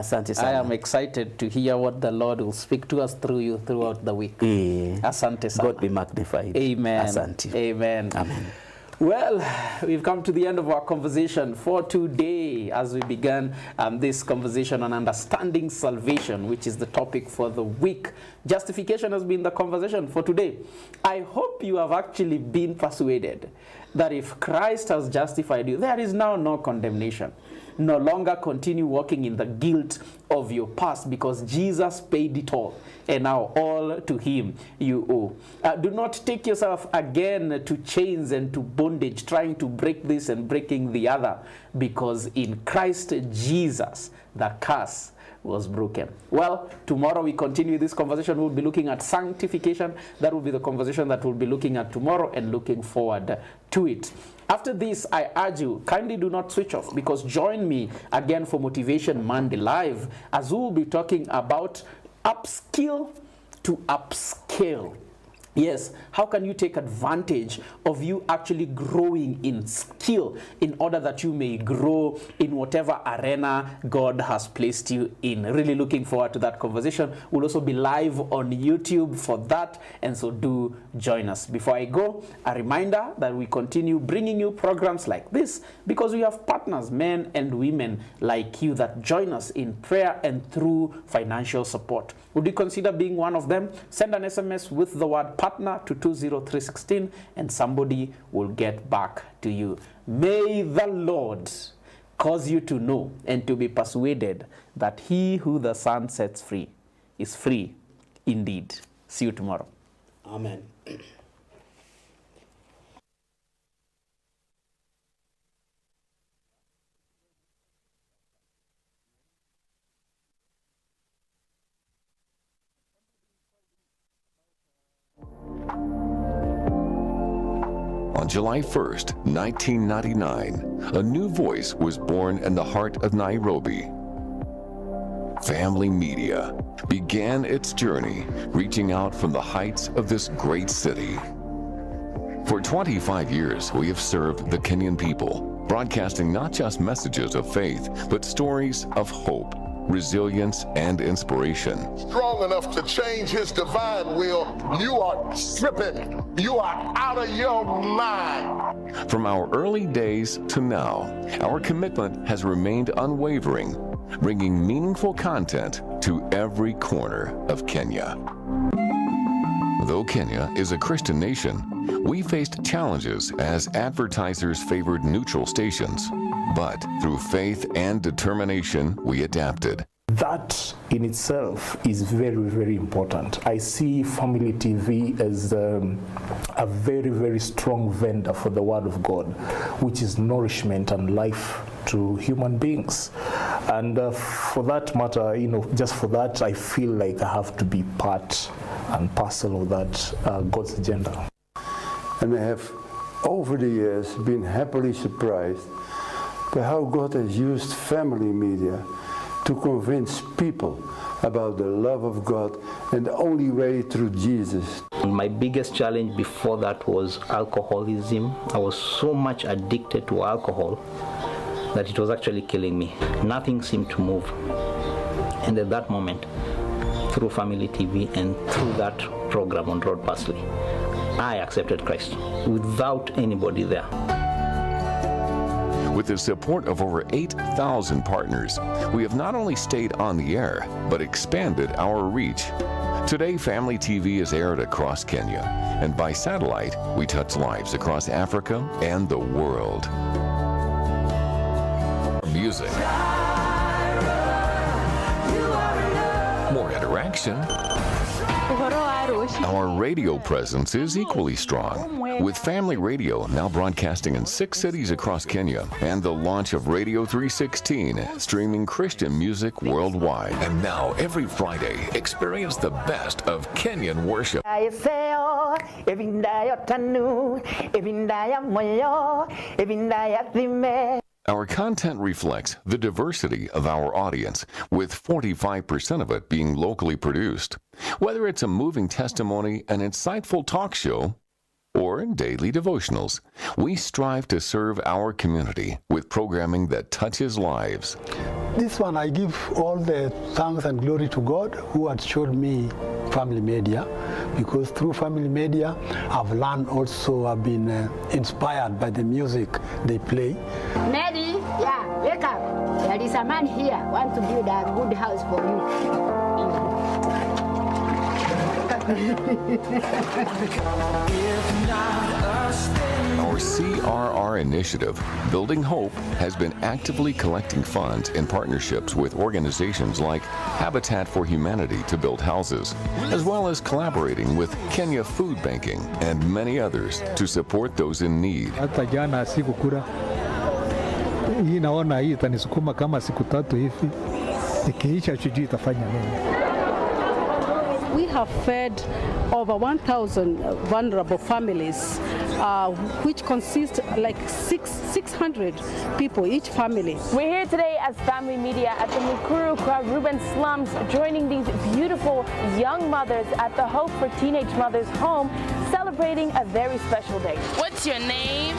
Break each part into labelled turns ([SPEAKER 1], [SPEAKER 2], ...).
[SPEAKER 1] Asante
[SPEAKER 2] I
[SPEAKER 1] sana.
[SPEAKER 2] am excited to hear what the Lord will speak to us through you throughout the week. Asante sana.
[SPEAKER 1] God be magnified.
[SPEAKER 2] Amen.
[SPEAKER 1] Asante.
[SPEAKER 2] Amen.
[SPEAKER 1] Amen.
[SPEAKER 2] Well, we've come to the end of our conversation for today as we began this conversation on understanding salvation, which is the topic for the week. Justification has been the conversation for today. I hope you have actually been persuaded that if Christ has justified you, there is now no condemnation. No longer continue walking in the guilt of your past, because Jesus paid it all, and now all to him you owe. Do not take yourself again to chains and to bondage, trying to break this and breaking the other, because in Christ Jesus the curse was broken. Well, tomorrow we continue this conversation. We'll be looking at sanctification. That will be the conversation that we'll be looking at tomorrow, and looking forward to it. After this, I urge you, kindly do not switch off, because join me again for Motivation Monday Live, as we'll be talking about upskill to upscale. Yes, how can you take advantage of you actually growing in skill in order that you may grow in whatever arena God has placed you in? Really looking forward to that conversation. We'll also be live on YouTube for that, and so do join us. Before I go, a reminder that we continue bringing you programs like this because we have partners, men and women like you, that join us in prayer and through financial support. Would you consider being one of them? Send an SMS with the word partner to 20316 and somebody will get back to you. May the Lord cause you to know and to be persuaded that he who the Son sets free is free indeed. See you tomorrow.
[SPEAKER 1] Amen.
[SPEAKER 3] On July 1st, 1999, a new voice was born in the heart of Nairobi. Family Media began its journey, reaching out from the heights of this great city. For 25 years, we have served the Kenyan people, broadcasting not just messages of faith, but stories of hope, resilience, and inspiration.
[SPEAKER 4] Strong enough to change his divine will, you are tripping. You are out of your mind.
[SPEAKER 3] From our early days to now, our commitment has remained unwavering, bringing meaningful content to every corner of Kenya. Though Kenya is a Christian nation, we faced challenges as advertisers favored neutral stations. But through faith and determination, we adapted.
[SPEAKER 5] That in itself is very, very important. I see Family TV as a very, very strong vendor for the Word of God, which is nourishment and life to human beings. And for that matter, just for that, I feel like I have to be part and parcel of that God's agenda.
[SPEAKER 6] And I have, over the years, been happily surprised by how God has used Family Media to convince people about the love of God and the only way through Jesus.
[SPEAKER 7] My biggest challenge before that was alcoholism. I was so much addicted to alcohol that it was actually killing me. Nothing seemed to move. And at that moment, through Family TV and through that program on Road Parsley, I accepted Christ without anybody there.
[SPEAKER 3] With the support of over 8,000 partners, we have not only stayed on the air, but expanded our reach. Today, Family TV is aired across Kenya, and by satellite, we touch lives across Africa and the world. Music. More interaction. Our radio presence is equally strong, with Family Radio now broadcasting in 6 cities across Kenya, and the launch of Radio 316, streaming Christian music worldwide. And now, every Friday, experience the best of Kenyan worship. Our content reflects the diversity of our audience, with 45% of it being locally produced. Whether it's a moving testimony, an insightful talk show, or daily devotionals, we strive to serve our community with programming that touches lives.
[SPEAKER 1] This one, I give all the thanks and glory to God who had showed me family media, because through family media, I've learned also, I've been inspired by the music they play.
[SPEAKER 8] Mary, yeah, wake up. There is a man here, want to build a good house for you.
[SPEAKER 3] Our CRR initiative, Building Hope, has been actively collecting funds in partnerships with organizations like Habitat for Humanity to build houses, as well as collaborating with Kenya Food Banking and many others to support those in need.
[SPEAKER 9] Hata jana sikukula. Hii naona hii itanisukuma kama siku 3 hivi. Ikiisha sijui itafanya nini.
[SPEAKER 10] We have fed over 1,000 vulnerable families, which consist like 600 people each family.
[SPEAKER 11] We're here today as Family Media at the Mukuru Kwa Ruben slums, joining these beautiful young mothers at the Hope for Teenage Mothers home, celebrating a very special day.
[SPEAKER 12] What's your name?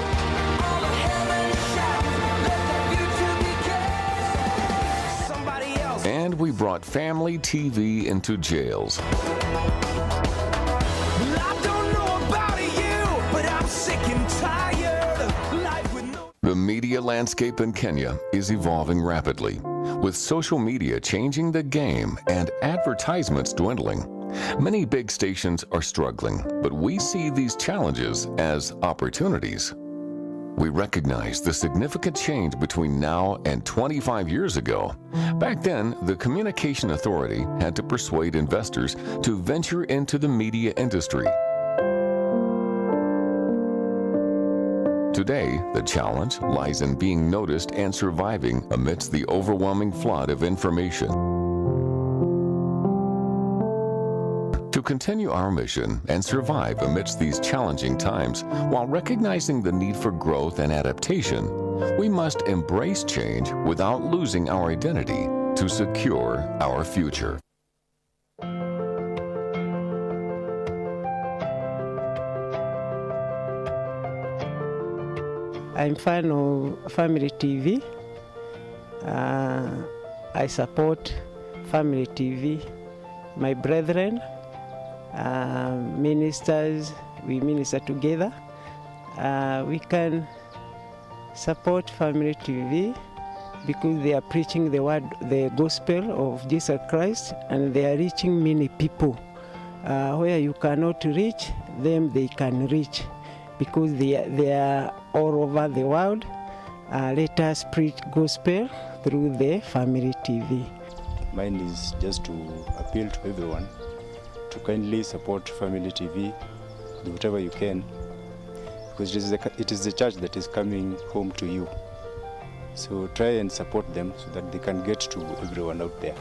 [SPEAKER 3] And we brought family TV into jails. The media landscape in Kenya is evolving rapidly, with social media changing the game and advertisements dwindling. Many big stations are struggling, but we see these challenges as opportunities. We recognize the significant change between now and 25 years ago. Back then, the Communication Authority had to persuade investors to venture into the media industry. Today, the challenge lies in being noticed and surviving amidst the overwhelming flood of information. To continue our mission and survive amidst these challenging times while recognizing the need for growth and adaptation, we must embrace change without losing our identity to secure our future.
[SPEAKER 13] I'm fan of Family TV. I support Family TV. My brethren, ministers, we minister together. We can support Family TV because they are preaching the word, the gospel of Jesus Christ, and they are reaching many people. Where you cannot reach them, they can reach because they are all over the world. Let us preach gospel through the Family TV.
[SPEAKER 14] Mine is just to appeal to everyone to kindly support Family TV, do whatever you can, because it is the church that is coming home to you. So try and support them so that they can get to everyone out there.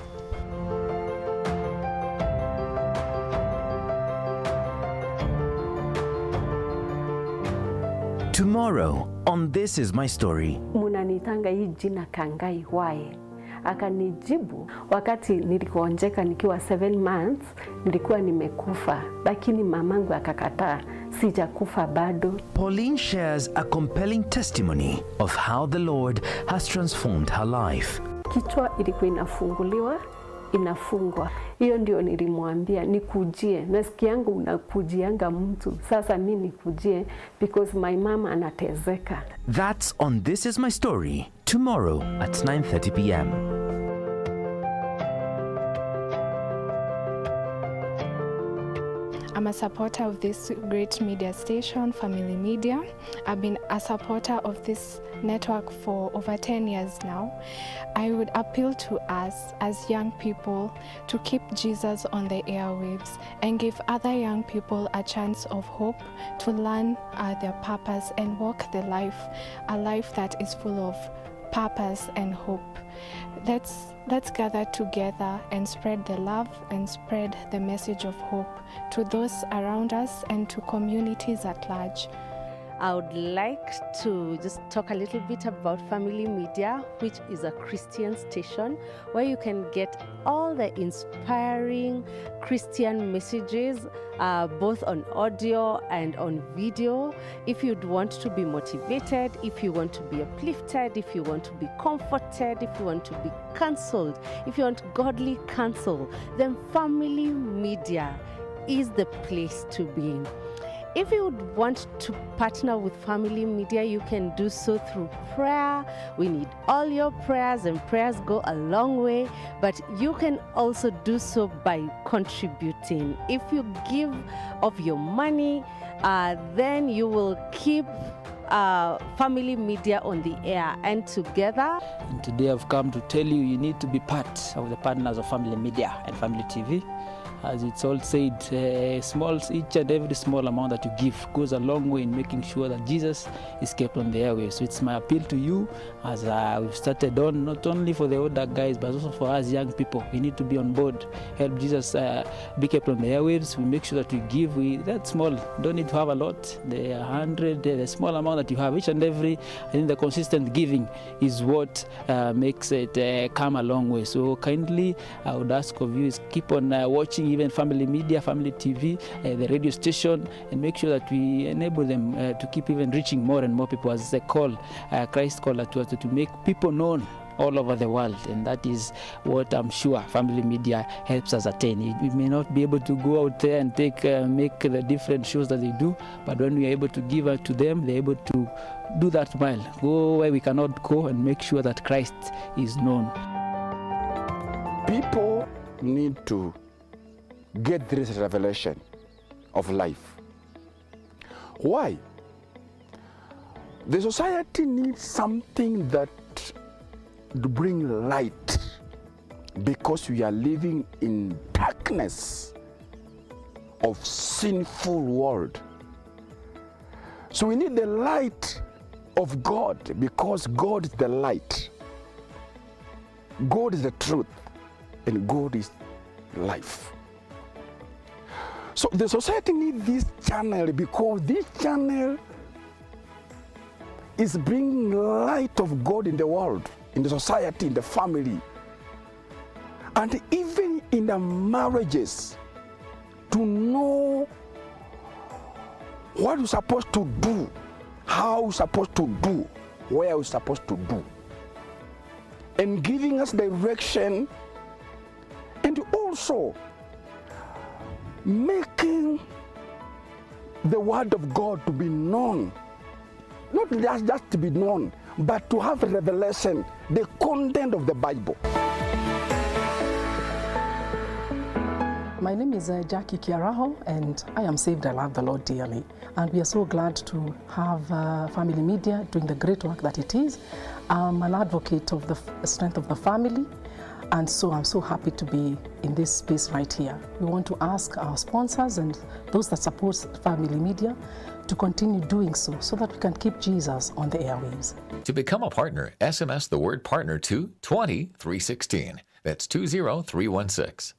[SPEAKER 15] Tomorrow on This Is My Story.
[SPEAKER 16] Munanitanga hii jina Kangai why? Akanijibu wakati nilikoonjeka nikiwa 7 months nilikuwa nimekufa, lakini mamangu akakataa, sijakufa bado.
[SPEAKER 15] Pauline shares a compelling testimony of how the Lord has transformed her life.
[SPEAKER 16] Kichwa ilikuwa inafunguliwa, inafungwa. Hiyo ndio nilimwambia nikujie. Nasikianga unakujianga mtu. Sasa mimi nikujie because my mama anatezeka.
[SPEAKER 15] That's on This Is My Story tomorrow at 9:30 p.m.
[SPEAKER 17] I'm a supporter of this great media station, Family Media. I've been a supporter of this network for over 10 years now. I would appeal to us as young people to keep Jesus on the airwaves and give other young people a chance of hope to learn their purpose and walk a life that is full of purpose and hope. Let's gather together and spread the love and spread the message of hope to those around us and to communities at large.
[SPEAKER 10] I would like to just talk a little bit about Family Media, which is a Christian station where you can get all the inspiring Christian messages, both on audio and on video. If you'd want to be motivated, if you want to be uplifted, if you want to be comforted, if you want to be counseled, if you want godly counsel, then Family Media is the place to be. If you would want to partner with Family Media, you can do so through prayer. We need all your prayers, and prayers go a long way, but you can also do so by contributing. If you give of your money, then you will keep Family Media on the air, and together.
[SPEAKER 12] And today I've come to tell you, you need to be part of the partners of Family Media and Family TV. As it's all said, each and every small amount that you give goes a long way in making sure that Jesus is kept on the airwaves. So it's my appeal to you as we've started on, not only for the older guys, but also for us young people. We need to be on board, help Jesus be kept on the airwaves. We make sure that we give, that small, don't need to have a lot. The 100, the small amount that you have, each and every, I think the consistent giving is what makes it come a long way. So kindly, I would ask of you is keep on watching even Family Media, Family TV, the radio station, and make sure that we enable them to keep even reaching more and more people as they call, Christ called to us to make people known all over the world, and that is what I'm sure Family Media helps us attain. We may not be able to go out there and make the different shows that they do, but when we are able to give out to them, they're able to do that mile, go where we cannot go, and make sure that Christ is known.
[SPEAKER 18] People need to get this revelation of life. Why? The society needs something that to bring light, because we are living in darkness of sinful world. So we need the light of God, because God is the light, God is the truth, and God is life. So the society needs this channel, because this channel is bringing light of God in the world, in the society, in the family, and even in the marriages, to know what you're supposed to do, how you're supposed to do, where you're supposed to do, and giving us direction, and also making the word of God to be known, not just to be known, but to have revelation, the content of the Bible.
[SPEAKER 19] My name is Jackie Kiaraho, and I am saved. I love the Lord dearly. And we are so glad to have Family Media doing the great work that it is. I'm an advocate of the strength of the family, and so I'm so happy to be in this space right here. We want to ask our sponsors and those that support Family Media to continue doing so that we can keep Jesus on the airwaves.
[SPEAKER 20] To become a partner, SMS the word partner to 20316. That's 20316.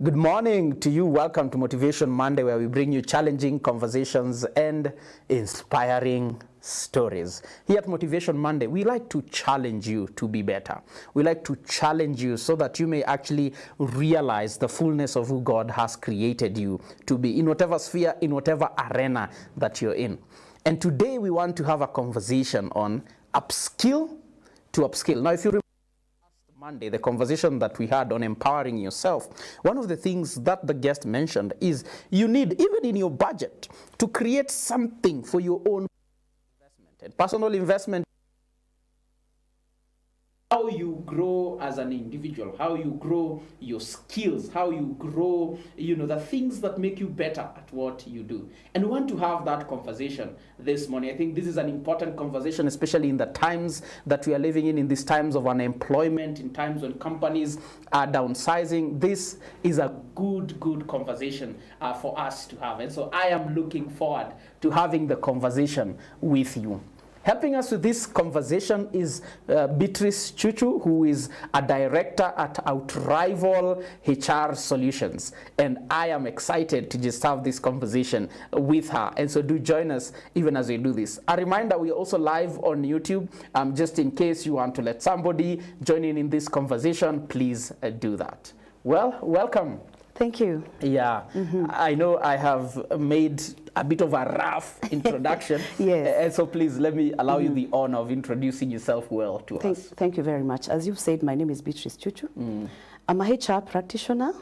[SPEAKER 2] Good morning to you. Welcome to Motivation Monday, where we bring you challenging conversations and inspiring stories. Here at Motivation Monday, we like to challenge you to be better. We like to challenge you so that you may actually realize the fullness of who God has created you to be in whatever sphere, in whatever arena that you're in. And today we want to have a conversation on upskill to upskill. Now, if you remember Monday, the conversation that we had on empowering yourself, one of the things that the guest mentioned is you need, even in your budget, to create something for your own investment. And personal investment, how you grow as an individual, how you grow your skills, how you grow, the things that make you better at what you do. And we want to have that conversation this morning. I think this is an important conversation, especially in the times that we are living in these times of unemployment, in times when companies are downsizing. This is a good conversation for us to have. And so I am looking forward to having the conversation with you. Helping us with this conversation is Beatrice Chuchu, who is a director at Outrival HR Solutions. And I am excited to just have this conversation with her. And so do join us even as we do this. A reminder, we're also live on YouTube. Just in case you want to let somebody join in this conversation, please do that. Well, welcome.
[SPEAKER 21] Thank you.
[SPEAKER 2] Yeah, I know I have made a bit of a rough introduction.
[SPEAKER 21] Yes.
[SPEAKER 2] And so please let me allow you the honor of introducing yourself well to us.
[SPEAKER 21] Thank you very much. As you've said, my name is Beatrice Chuchu. I'm a HR practitioner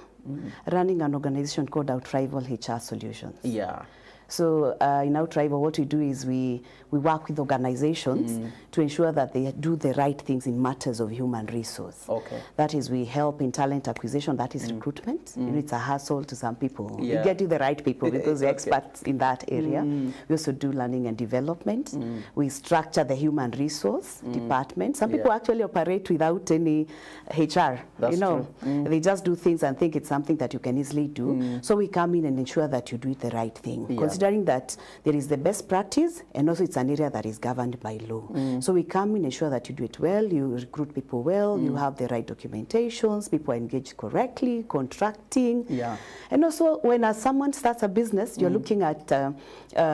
[SPEAKER 21] running an organization called Outrival HR Solutions.
[SPEAKER 2] Yeah.
[SPEAKER 21] So in Outrival, what we do is we work with organizations to ensure that they do the right things in matters of human resource.
[SPEAKER 2] Okay.
[SPEAKER 21] That is, we help in talent acquisition, that is recruitment. You know, it's a hassle to some people.
[SPEAKER 2] Yeah.
[SPEAKER 21] We get you the right people because we're experts in that area. We also do learning and development. We structure the human resource department. Some people actually operate without any HR.
[SPEAKER 2] That's
[SPEAKER 21] you know,
[SPEAKER 2] true.
[SPEAKER 21] they just do things and think it's something that you can easily do. So we come in and ensure that you do it the right thing. Considering that there is the best practice and also it's an area that is governed by law. So we come in and ensure that you do it well, you recruit people well, you have the right documentations, people are engaged correctly, contracting.
[SPEAKER 2] Yeah.
[SPEAKER 21] And also when someone starts a business, you're looking at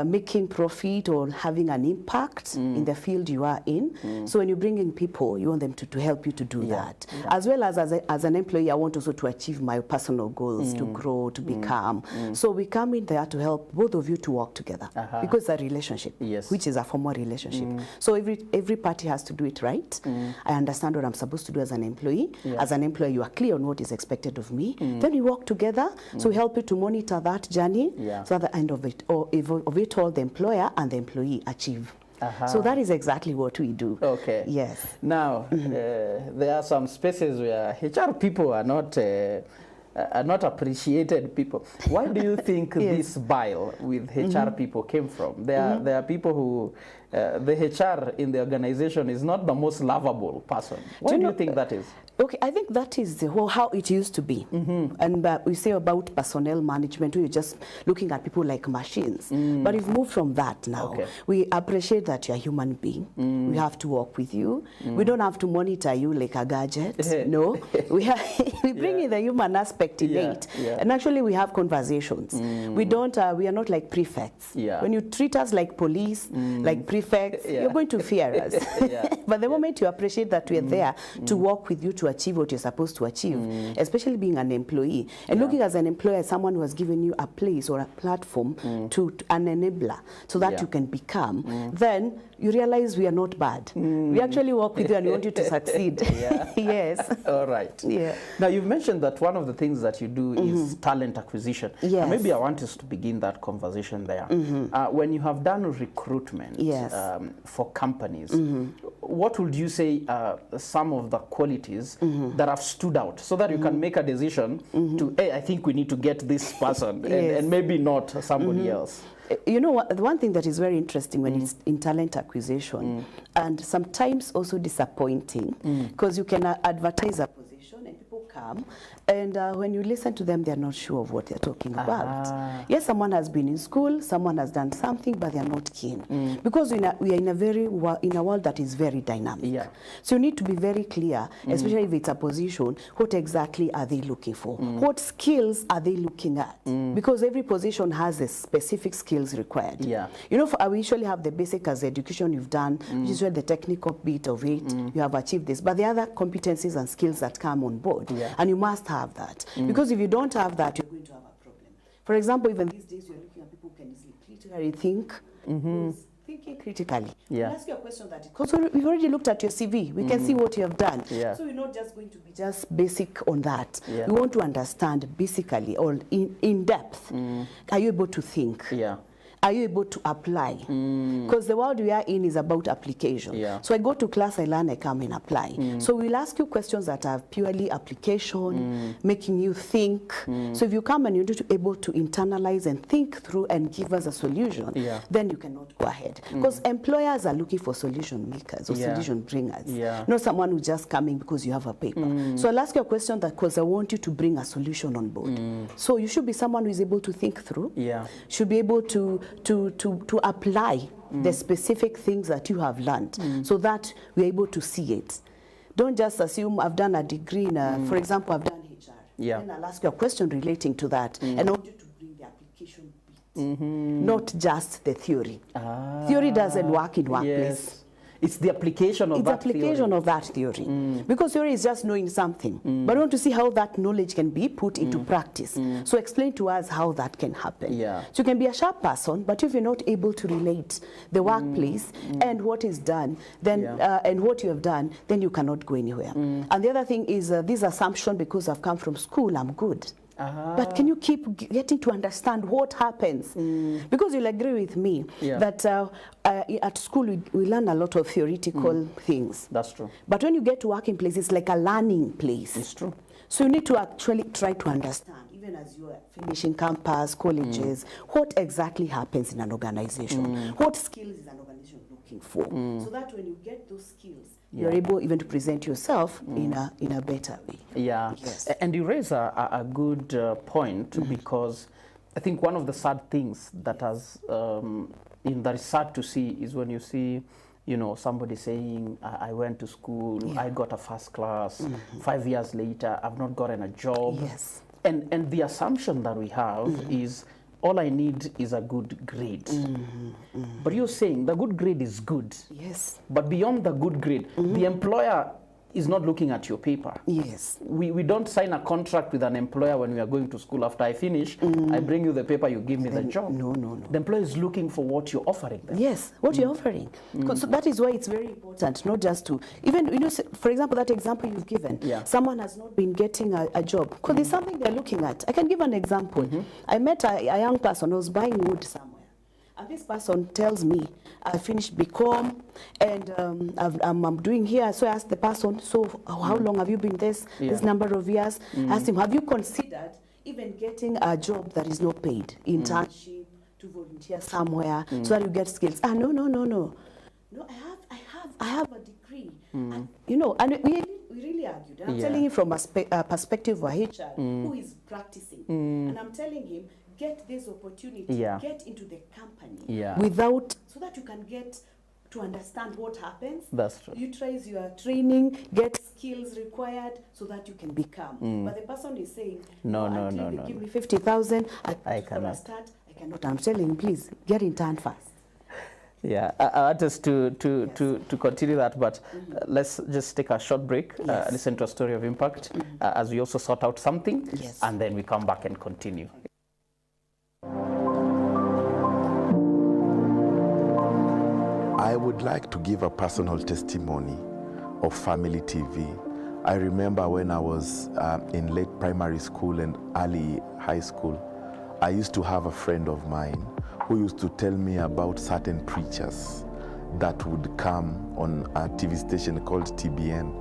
[SPEAKER 21] making profit or having an impact in the field you are in. So when you bring in people, you want them to help you to do that. As well as an employee, I want also to achieve my personal goals, to grow, to become. So we come in there to help both of you to work together because it's a relationship, which is a formal relationship. So every party has to do it right. I understand what I'm supposed to do as an employee. As an employee, you are clear on what is expected of me. Then we work together. So we help you to monitor that journey. So at the end of it all, the employer and the employee achieve. So that is exactly what we do.
[SPEAKER 2] Okay.
[SPEAKER 21] Yes.
[SPEAKER 2] Now, there are some spaces where HR people are not appreciated people. Why do you think this bile with HR people came from? There are people who, the HR in the organization is not the most lovable person. Why do you think that is?
[SPEAKER 21] Okay, I think that is how it used to be. And we say about personnel management, we're just looking at people like machines. But we've moved from that now.
[SPEAKER 2] Okay.
[SPEAKER 21] We appreciate that you're a human being. We have to work with you. We don't have to monitor you like a gadget. No, we bring in the human aspect innate. And actually we have conversations. We are not like prefects. When you treat us like police, like prefects, you're going to fear us. But the moment you appreciate that we're there to work with you to achieve what you're supposed to achieve, especially being an employee. And looking as an employer, as someone who has given you a place or a platform to an enabler so that you can become, then you realize we are not bad. We actually work with you and we want you to succeed. Yes.
[SPEAKER 2] All right.
[SPEAKER 21] Yeah.
[SPEAKER 2] Now, you've mentioned that one of the things that you do is talent acquisition.
[SPEAKER 21] Yes.
[SPEAKER 2] Maybe I want us to begin that conversation there. When you have done recruitment for companies, what would you say some of the qualities that have stood out so that you can make a decision to, hey, I think we need to get this person and maybe not somebody else?
[SPEAKER 21] You know what, the one thing that is very interesting when it's in talent acquisition and sometimes also disappointing because you can advertise a position and people come and when you listen to them, they're not sure of what they're talking about. Yes, someone has been in school, someone has done something, but they're not keen because we are in a world that is very dynamic. So you need to be very clear, especially if it's a position, what exactly are they looking for? What skills are they looking at? Because every position has a specific skills required. You know, we usually have the basic as the education you've done, which is the technical bit of it, you have achieved this, but the other competencies and skills that come on board, and you must have that. Because if you don't have that, you're going to have a problem. For example, even these days, you're looking at people who can easily critically think, thinking critically. We'll ask you a question that, because we've already looked at your CV, we can see what you have done. So we're not just going to be just basic on that. We want to understand basically or in depth. Are you able to think? Are you able to apply? Because the world we are in is about application. So I go to class, I learn, I come and apply. So we'll ask you questions that are purely application, making you think. So if you come and you're able to internalize and think through and give us a solution, then you cannot go ahead. Because employers are looking for solution makers or solution bringers, not someone who's just coming because you have a paper. So I'll ask you a question that because I want you to bring a solution on board. So you should be someone who is able to think through, should be able to to apply the specific things that you have learned so that we're able to see it. Don't just assume I've done a degree in, for example, I've done HR.
[SPEAKER 2] Yeah.
[SPEAKER 21] Then I'll ask you a question relating to that, and I want you to bring the application bit, not just the theory. Theory doesn't work in workplace.
[SPEAKER 2] Yes. It's the application of that
[SPEAKER 21] application
[SPEAKER 2] theory.
[SPEAKER 21] of that theory. Because theory is just knowing something. But I want to see how that knowledge can be put into practice. So explain to us how that can happen.
[SPEAKER 2] Yeah.
[SPEAKER 21] So you can be a sharp person, but if you're not able to relate the workplace and what is done, then and what you have done, then you cannot go anywhere. And the other thing is this assumption, because I've come from school, I'm good. But can you keep getting to understand what happens? Because you'll agree with me that at school we learn a lot of theoretical things.
[SPEAKER 2] That's true.
[SPEAKER 21] But when you get to working place, it's like a learning place.
[SPEAKER 2] It's true.
[SPEAKER 21] So you need to actually try to understand, even as you are finishing campus, colleges, what exactly happens in an organization. What skills is an organization looking for? So that when you get those skills, you're able even to present yourself in a better way.
[SPEAKER 2] Yeah, yes. And you raise a good point, because I think one of the sad things that has that is sad to see is when you see, you know, somebody saying, I went to school, I got a first class, 5 years later, I've not gotten a job.
[SPEAKER 21] Yes.
[SPEAKER 2] And the assumption that we have is, all I need is a good grade. But you're saying the good grade is good.
[SPEAKER 21] Yes.
[SPEAKER 2] But beyond the good grade, the employer is not looking at your paper.
[SPEAKER 21] Yes.
[SPEAKER 2] We don't sign a contract with an employer when we are going to school. After I finish, I bring you the paper, you give me the job.
[SPEAKER 21] No.
[SPEAKER 2] The employer is looking for what you're offering them.
[SPEAKER 21] Yes, what you're offering. So that is why it's very important, not just to, even, you know, for example, that example you've given, someone has not been getting a job, because there's something they're looking at. I can give an example. I met a young person who was buying wood somewhere. And this person tells me, I finished BCom and I'm doing here. So I asked the person, so how long have you been this number of years? I asked him, have you considered even getting a job that is not paid, internship, to volunteer somewhere, so that you get skills? No, no, I have a degree. And, you know, and we really argued. And I'm telling him from a perspective of a HR who is practicing. And I'm telling him, get this opportunity, get into the company without, so that you can get to understand what happens.
[SPEAKER 2] That's true.
[SPEAKER 21] Utilize your training, get skills required so that you can become. But the person is saying, no. Give me 50,000, I cannot start. I cannot. I'm telling him, please get intern first.
[SPEAKER 2] Yeah, I want us to continue that, but let's just take a short break, listen to a story of impact, as we also sort out something, and then we come back and continue.
[SPEAKER 18] I would like to give a personal testimony of Family TV. I remember when I was in late primary school and early high school, I used to have a friend of mine who used to tell me about certain preachers that would come on a TV station called TBN.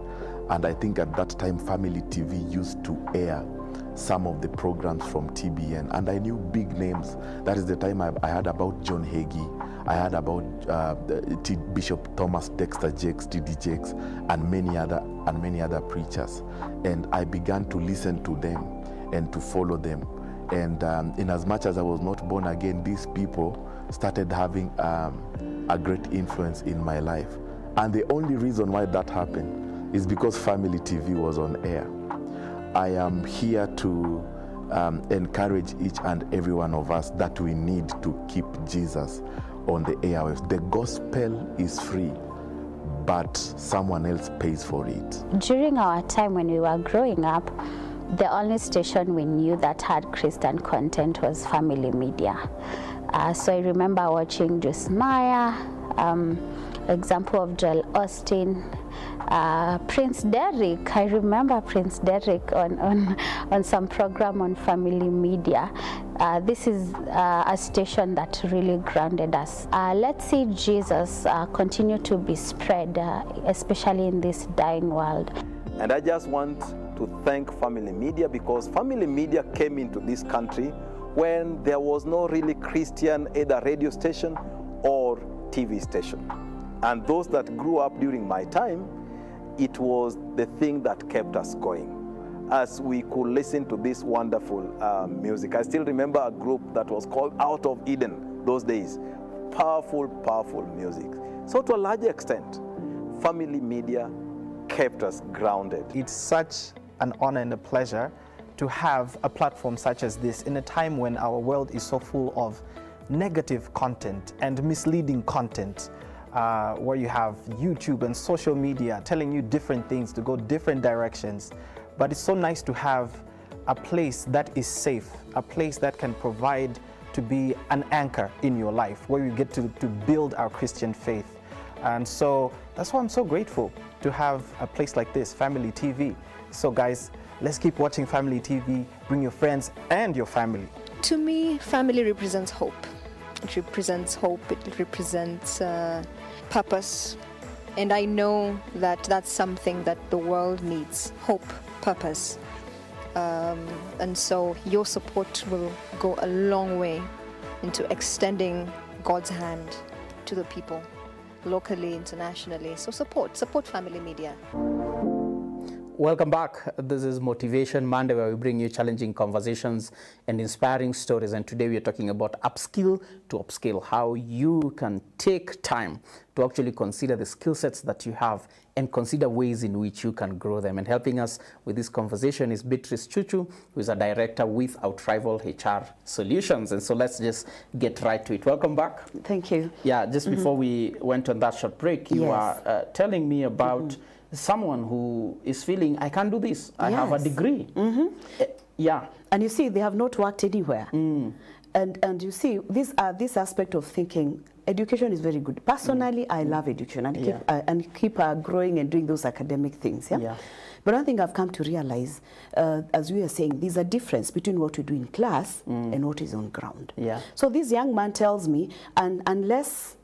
[SPEAKER 18] And I think at that time, Family TV used to air some of the programs from TBN. And I knew big names. That is the time I heard about John Hagee. I heard about Bishop Thomas Dexter Jakes, TD Jakes, and many other preachers. And I began to listen to them and to follow them. And in as much as I was not born again, these people started having a great influence in my life. And the only reason why that happened is because Family TV was on air. I am here to encourage each and every one of us that we need to keep Jesus on the airwaves. The gospel is free, but someone else pays for it.
[SPEAKER 4] During our time when we were growing up, the only station we knew that had Christian content was Family Media. So I remember watching Joyce Meyer, example of Joel Austin, Prince Derrick. I remember Prince Derrick on some program on Family Media. This is a station that really grounded us. Let's see Jesus continue to be spread, especially in this dying world.
[SPEAKER 22] And I just want to thank Family Media, because Family Media came into this country when there was no really Christian either radio station or TV station. And those that grew up during my time, it was the thing that kept us going, as we could listen to this wonderful music. I still remember a group that was called Out of Eden. those days. Powerful, powerful music. So to a large extent, family media kept us grounded.
[SPEAKER 5] It's such an honor and a pleasure to have a platform such as this in a time when our world is so full of negative content and misleading content, where you have YouTube and social media telling you different things to go different directions. But it's so nice to have a place that is safe, a place that can provide to be an anchor in your life, where you get to build our Christian faith. And so that's why I'm so grateful to have a place like this, Family TV. So guys, let's keep watching Family TV. Bring your friends and your family.
[SPEAKER 6] To me, family represents hope. It represents hope, it represents purpose. And I know that that's something that the world needs, hope, purpose. And so your support will go a long way into extending God's hand to the people, locally, internationally. So support Family Media.
[SPEAKER 2] Welcome back. This is Motivation Monday, where we bring you challenging conversations and inspiring stories. And today we are talking about upskill to upscale, how you can take time to actually consider the skill sets that you have and consider ways in which you can grow them. And helping us with this conversation is Beatrice Chuchu, who is a director with Outrival HR Solutions. And so let's just get right to it. Welcome back.
[SPEAKER 21] Thank you.
[SPEAKER 2] Yeah, just before we went on that short break, you were telling me about someone who is feeling, I can't do this. I have a degree. Yeah.
[SPEAKER 21] And you see, they have not worked anywhere. And you see, this aspect of thinking, education is very good. Personally, I love education and keep growing and doing those academic things. But one thing I've come to realize, as we are saying, there's a difference between what we do in class and what is on ground. So this young man tells me, and unless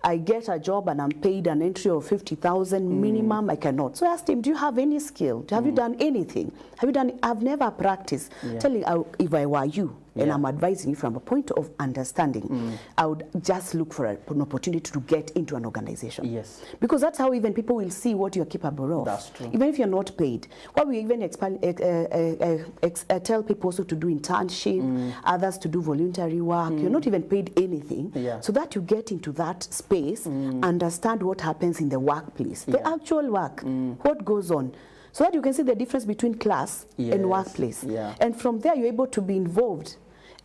[SPEAKER 21] I get a job and I'm paid an entry of 50,000 minimum, I cannot. So I asked him, do you have any skill? Have you done anything? Have you done? I've never practiced. Telling if I were you, and I'm advising you from a point of understanding, I would just look for an opportunity to get into an organization. Because that's how even people will see what you're capable of.
[SPEAKER 2] That's true.
[SPEAKER 21] Even if you're not paid. Why we even tell people also to do internship, others to do voluntary work. You're not even paid anything. So that you get into that space, understand what happens in the workplace, the actual work, what goes on. So that you can see the difference between class and workplace. And from there, you're able to be involved.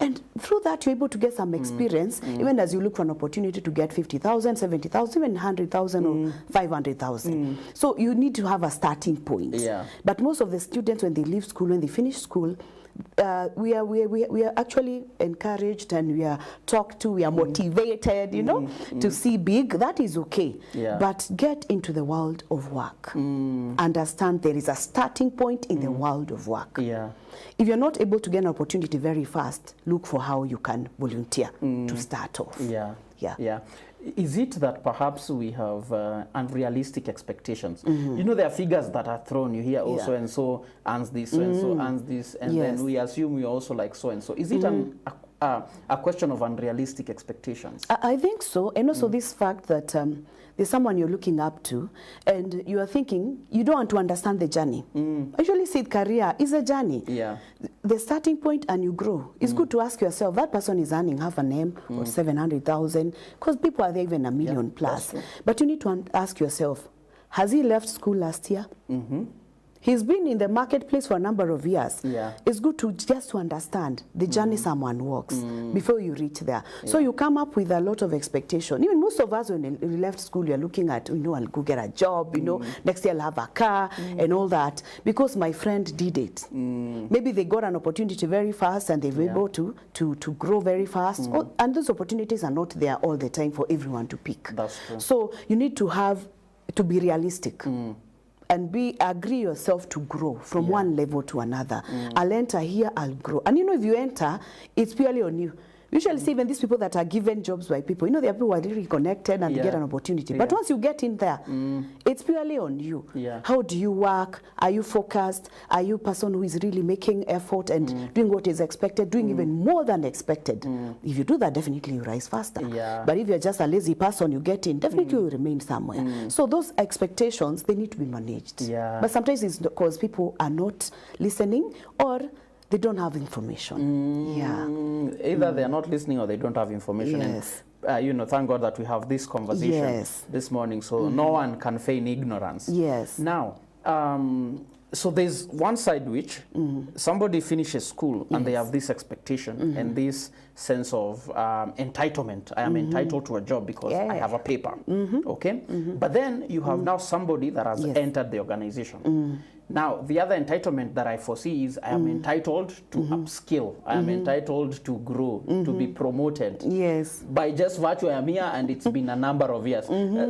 [SPEAKER 21] And through that, you're able to get some experience, even as you look for an opportunity to get 50,000, 70,000, even 100,000 or 500,000. So you need to have a starting point. But most of the students, when they leave school, when they finish school, we are actually encouraged and we are talked to, we are motivated, you know, to see big. That is okay. But get into the world of work. Understand there is a starting point in the world of work. If you're not able to get an opportunity very fast, look for how you can volunteer to start off.
[SPEAKER 2] Is it that perhaps we have unrealistic expectations? You know, there are figures that are thrown. You hear, oh, so and so earns this, so and so earns this, and then we assume we also like so and so. Is it a question of unrealistic expectations?
[SPEAKER 21] I think so, and also this fact that there's someone you're looking up to, and you are thinking you don't want to understand the journey. I usually say career is a journey. The starting point and you grow. It's good to ask yourself, that person is earning half an M or 700,000, because people are there even a million plus. But you need to ask yourself, has he left school last year? He's been in the marketplace for a number of years. It's good to just to understand the journey someone walks before you reach there. So you come up with a lot of expectation. Even most of us, when we left school, you're looking at, you know, I'll go get a job, you know, next year I'll have a car and all that, because my friend did it. Maybe they got an opportunity very fast and they were able to grow very fast. And those opportunities are not there all the time for everyone to pick.
[SPEAKER 2] That's true.
[SPEAKER 21] So you need to be realistic. And agree yourself to grow from one level to another. I'll enter here, I'll grow. And you know, if you enter, it's purely on you. Usually see even these people that are given jobs by people, you know, there are people who are really connected and they get an opportunity. But once you get in there, it's purely on you. How do you work? Are you focused? Are you a person who is really making effort and doing what is expected, doing even more than expected? If you do that, definitely you rise faster. But if you're just a lazy person, you get in, definitely you will remain somewhere. So those expectations, they need to be managed. But sometimes it's because people are not listening, or they don't have information.
[SPEAKER 2] Either they are not listening or they don't have information.
[SPEAKER 21] Yes.
[SPEAKER 2] And, you know, thank God that we have this conversation this morning, so no one can feign ignorance.
[SPEAKER 21] Yes.
[SPEAKER 2] Now, so there's one side which somebody finishes school and they have this expectation and this sense of entitlement. I am entitled to a job because I have a paper. Okay? But then you have now somebody that has entered the organization. Now, the other entitlement that I foresee is I am entitled to upskill. I am entitled to grow, to be promoted.
[SPEAKER 21] Yes.
[SPEAKER 2] By just virtue, I am here and it's been a number of years.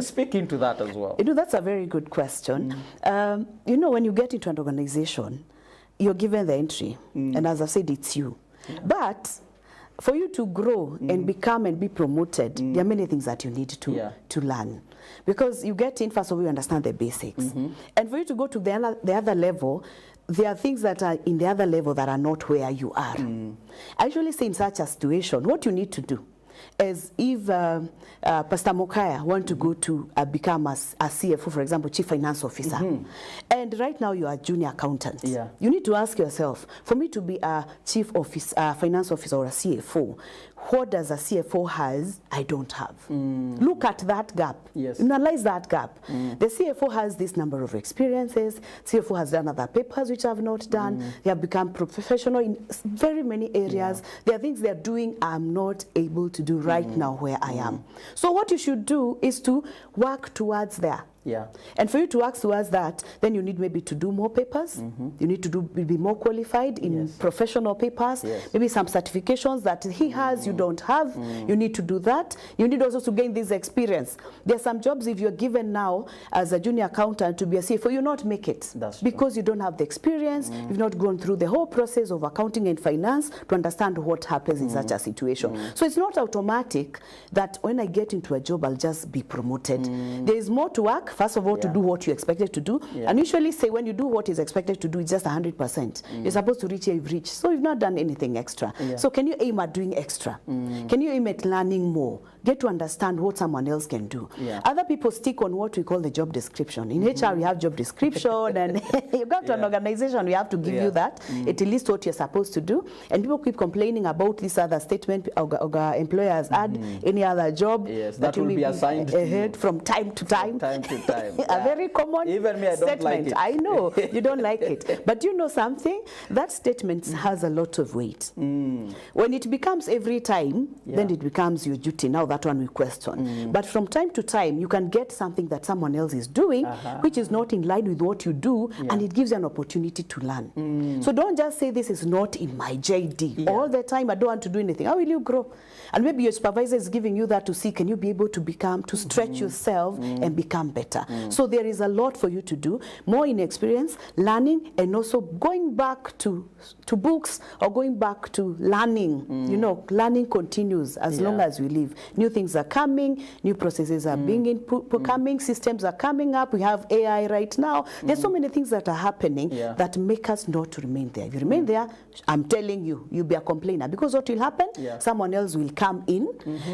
[SPEAKER 2] Speak into that as well.
[SPEAKER 21] You know, that's a very good question. You know, when you get into an organization, you're given the entry. And as I said, it's you. But for you to grow and become and be promoted, there are many things that you need to learn. Because you get in, first of all, you understand the basics. And for you to go to the other level, there are things that are in the other level that are not where you are. I usually say in such a situation, what you need to do is if Pastor Mokaya want to go to become a CFO, for example, Chief Finance Officer, and right now you are a junior accountant, you need to ask yourself, for me to be a Chief Finance Officer or a CFO, what does a CFO has I don't have? Look at that gap. Analyze that gap. The CFO has this number of experiences. CFO has done other papers which I have not done. They have become professional in very many areas. There are things they are doing I'm not able to do right now where I am. So what you should do is to work towards there. And for you to work towards that, then you need maybe to do more papers. You need to be more qualified in professional papers. Maybe some certifications that he has, you don't have. You need to do that. You need also to gain this experience. There are some jobs, if you're given now as a junior accountant to be a CFO, you not make it. Because you don't have the experience. You've not gone through the whole process of accounting and finance to understand what happens in such a situation. So it's not automatic that when I get into a job, I'll just be promoted. There is more to work. First of all, to do what you expected to do. And usually say when you do what is expected to do, it's just 100%. You're supposed to reach here, you've reached. So you've not done anything extra. So can you aim at doing extra? Can you aim at learning more? Get to understand what someone else can do. Other people stick on what we call the job description. In HR, we have job description, and you go to an organization, we have to give you that. It lists what you're supposed to do. And people keep complaining about this other statement, employers add any other job
[SPEAKER 2] that will be assigned
[SPEAKER 21] ahead from time to time. A very common
[SPEAKER 2] Even me, I don't
[SPEAKER 21] statement.
[SPEAKER 2] like it.
[SPEAKER 21] I know you don't like it, but you know something, that statement has a lot of weight. When it becomes every time, then it becomes your duty. Now that one we question. But from time to time, you can get something that someone else is doing, which is not in line with what you do, and it gives you an opportunity to learn. So don't just say this is not in my JD. All the time I don't want to do anything. How will you grow? And maybe your supervisor is giving you that to see, can you be able to become, to stretch yourself and become better. So there is a lot for you to do, more in experience, learning, and also going back to books or going back to learning. You know, learning continues as long as we live. New things are coming, new processes are being coming, systems are coming up. We have AI right now. There's so many things that are happening that make us not to remain there. If you remain there, I'm telling you, you'll be a complainer, because what will happen? Someone else will come in,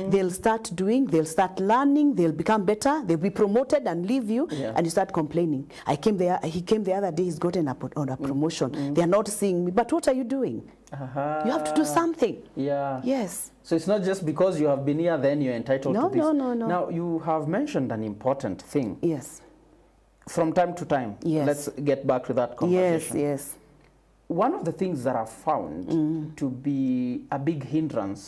[SPEAKER 21] they'll start doing, they'll start learning, they'll become better, they'll be promoted and leave you, and you start complaining. I came there, he came the other day, he's gotten a promotion. They're not seeing me. But what are you doing? You have to do something. Yes.
[SPEAKER 2] So it's not just because you have been here, then you're entitled to this.
[SPEAKER 21] No.
[SPEAKER 2] Now, you have mentioned an important thing.
[SPEAKER 21] Yes.
[SPEAKER 2] From time to time. Let's get back to that conversation.
[SPEAKER 21] Yes.
[SPEAKER 2] One of the things that I've found to be a big hindrance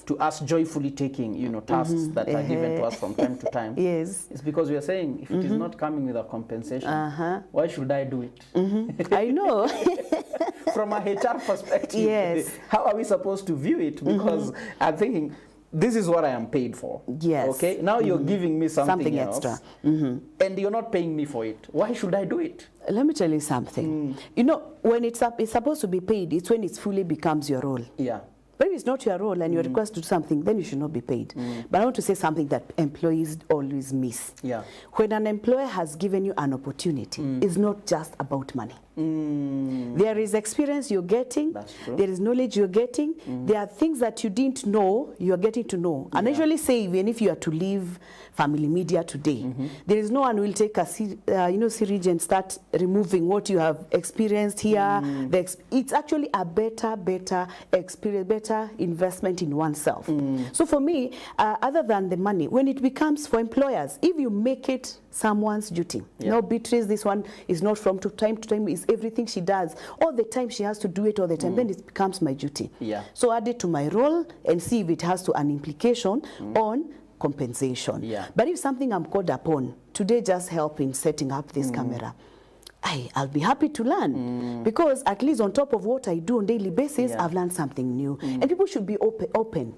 [SPEAKER 2] to us joyfully taking, you know, tasks that are given to us from time to time is because we are saying, if it is not coming with a compensation, why should I do it?
[SPEAKER 21] I know.
[SPEAKER 2] From a HR perspective, how are we supposed to view it? Because I'm thinking, this is what I am paid for. Okay. Now you're giving me something else,
[SPEAKER 21] extra,
[SPEAKER 2] and you're not paying me for it. Why should I do it?
[SPEAKER 21] Let me tell you something. You know, when it's supposed to be paid, it's when it fully becomes your role. But if it's not your role and you're requested to do something, then you should not be paid. But I want to say something that employees always miss. When an employer has given you an opportunity, it's not just about money. There is experience you're getting.
[SPEAKER 2] That's true.
[SPEAKER 21] There is knowledge you're getting. There are things that you didn't know you're getting to know. And I usually say, even if you are to leave family media today, there is no one who will take a syringe and start removing what you have experienced here. It's actually a better experience, better investment in oneself. So for me, other than the money, when it becomes for employers, if you make it someone's duty. No, Beatrice, this one is not from time to time, is everything she does. All the time she has to do it all the time, then it becomes my duty. So add it to my role and see if it has to an implication on compensation. But if something I'm called upon, today just help in setting up this camera, I'll be happy to learn because at least on top of what I do on daily basis, I've learned something new. And people should be open.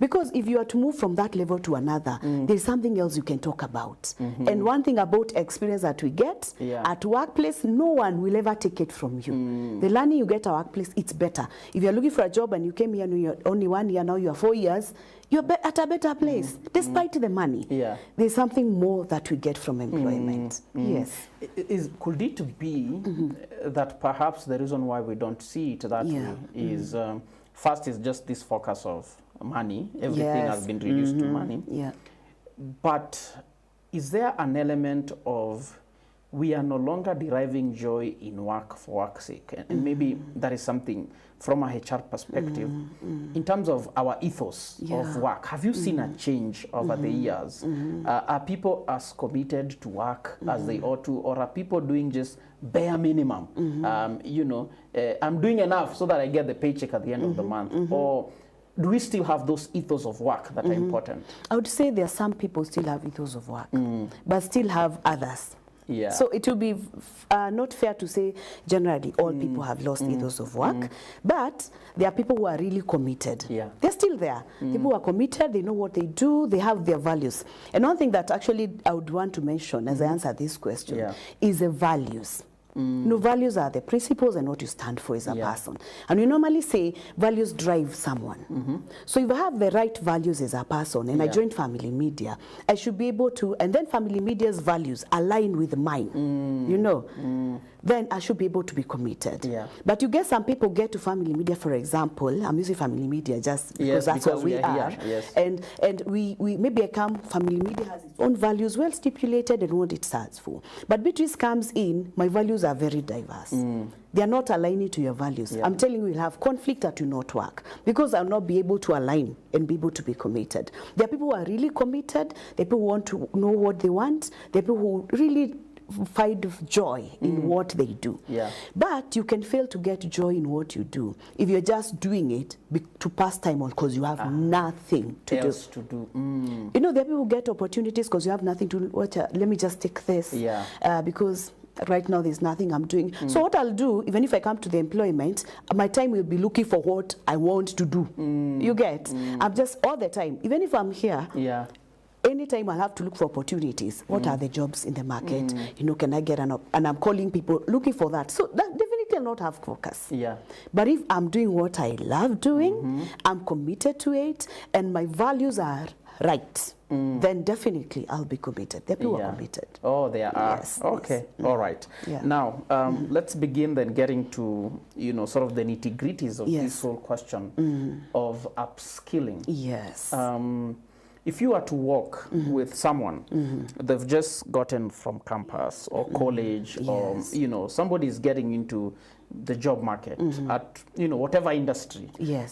[SPEAKER 21] Because if you are to move from that level to another, there's something else you can talk about. And one thing about experience that we get at workplace, no one will ever take it from you. The learning you get at workplace, it's better. If you're looking for a job and you came here and you're only 1 year, now you are 4 years, you're at a better place, despite the money. There's something more that we get from employment. Yes.
[SPEAKER 2] Could it be that perhaps the reason why we don't see it that way is, first is just this focus of money. Everything has been reduced to money. But is there an element of we are no longer deriving joy in work for work's sake? And maybe that is something from a HR perspective, in terms of our ethos of work. Have you seen a change over the years? Are people as committed to work as they ought to, or are people doing just bare minimum? You know, I'm doing enough so that I get the paycheck at the end of the month. Or do we still have those ethos of work that are important?
[SPEAKER 21] I would say there are some people still have ethos of work, but still have others. So it will be not fair to say generally all people have lost ethos of work, but there are people who are really committed. They're still there. People who are committed, they know what they do, they have their values. And one thing that actually I would want to mention as I answer this question is the values. No, values are the principles and what you stand for as a person. And we normally say values drive someone. So if I have the right values as a person and I join family media, I should be able to, and then family media's values align with mine, you know, then I should be able to be committed. But you get some people get to family media, for example, I'm using family media just because that's where we are. And we maybe family media has its own values, well stipulated and what it stands for. But Beatrice comes in, my values are very diverse. They are not aligning to your values. I'm telling you, we'll have conflict that will not work because I'll not be able to align and be able to be committed. There are people who are really committed. There are people who want to know what they want. There are people who really find joy in what they do. But you can fail to get joy in what you do if you're just doing it to pass time on because you have nothing to do. You know, there are people who get opportunities because you have nothing to do. Let me just take this because right now there's nothing I'm doing. So what I'll do, even if I come to the employment, my time will be looking for what I want to do. You get? I'm just all the time, even if I'm here, anytime I'll have to look for opportunities. What are the jobs in the market? You know, can I get and I'm calling people looking for that. So that definitely I'll not have focus. But if I'm doing what I love doing, I'm committed to it, and my values are right, then definitely I'll be committed. The people are committed.
[SPEAKER 2] Oh, they are.
[SPEAKER 21] Yes.
[SPEAKER 2] Okay. All right. Now, let's begin then getting to, you know, sort of the nitty-gritties of this whole question of upskilling. If you are to work with someone, they've just gotten from campus or college, or, you know, somebody is getting into the job market at, you know, whatever industry.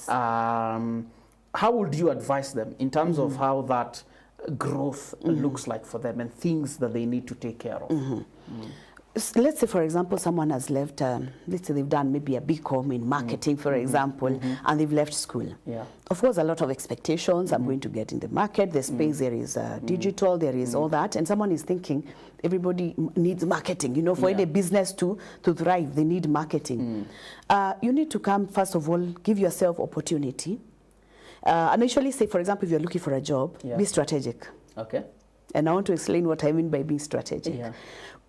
[SPEAKER 2] How would you advise them in terms of how that growth looks like for them and things that they need to take care of?
[SPEAKER 21] Let's say, for example, someone has left, let's say they've done maybe a BCom in marketing, for example, and they've left school. Of course, a lot of expectations. I'm going to get in the market, the space, there is digital, there is all that. And someone is thinking, everybody needs marketing. You know, for any business to thrive, they need marketing. You need to come, first of all, give yourself opportunity. And I usually say, for example, if you're looking for a job, be strategic. And I want to explain what I mean by being strategic.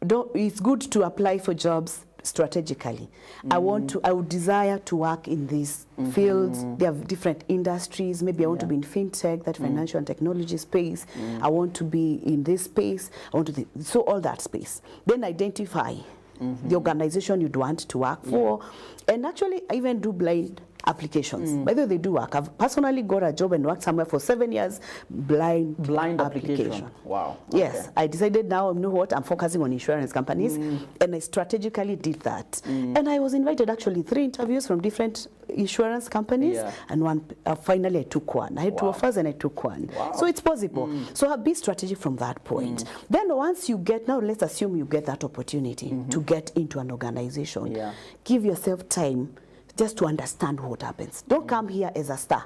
[SPEAKER 21] It's good to apply for jobs strategically. I would desire to work in these fields. There are different industries. Maybe I want to be in fintech, that financial and technology space. I want to be in this space. I want to so all that space. Then identify the organization you'd want to work for. And actually, I even do blind applications. By the way, they do work. I've personally got a job and worked somewhere for 7 years, blind application.
[SPEAKER 2] Wow.
[SPEAKER 21] Yes, I decided now, you know what, I'm focusing on insurance companies, and I strategically did that. And I was invited actually 3 interviews from different insurance companies, and one finally I took one. I had 2 offers and I took one. So it's possible. So be strategic from that point. Then once you get, now let's assume you get that opportunity to get into an organization. Give yourself time just to understand what happens. Don't come here as a star.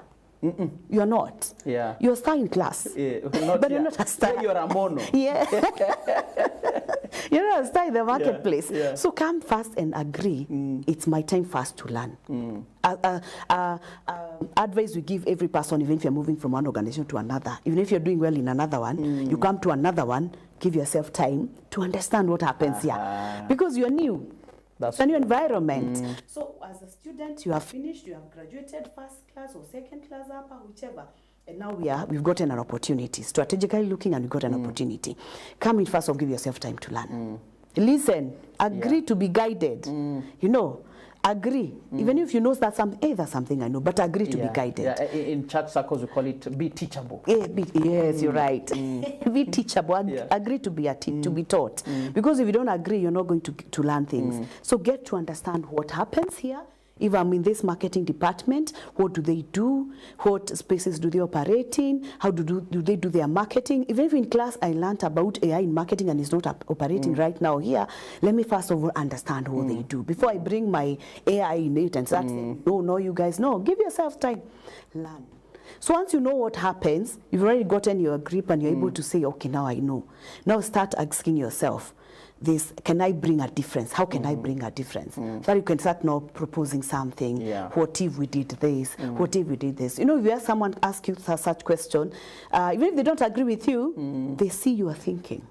[SPEAKER 21] You're not. You're a star in class. But you're not a star.
[SPEAKER 2] You're a mono.
[SPEAKER 21] You're not a star in the marketplace. So come first and agree, it's my time first to learn. Advice we give every person, even if you're moving from one organization to another, even if you're doing well in another one, you come to another one, give yourself time to understand what happens here. Because you're new. That's a new environment. So as a student, you have finished, you have graduated first class or second class upper, whichever. And now we've gotten an opportunity. Strategically looking, and we've got an opportunity. Come in first or give yourself time to learn. Listen, agree to be guided. You know, agree. Even if you know that that's something I know, but agree to be guided.
[SPEAKER 2] In church circles, we call it be teachable.
[SPEAKER 21] Yes, you're right. Be teachable. Agree to be to be taught. Because if you don't agree, you're not going to learn things. So get to understand what happens here. If I'm in this marketing department, what do they do? What spaces do they operate in? How do they do their marketing? Even if in class I learned about AI in marketing and it's not operating right now here, let me first of all understand what they do. Before I bring my AI in it and start saying, no, you guys, no. Give yourself time. Learn. So once you know what happens, you've already gotten your grip and you're able to say, okay, now I know. Now start asking yourself, can I bring a difference? How can I bring a difference? So you can start now proposing something. What if we did this? What if we did this? You know, if you have someone ask you such question, even if they don't agree with you, they see you are thinking.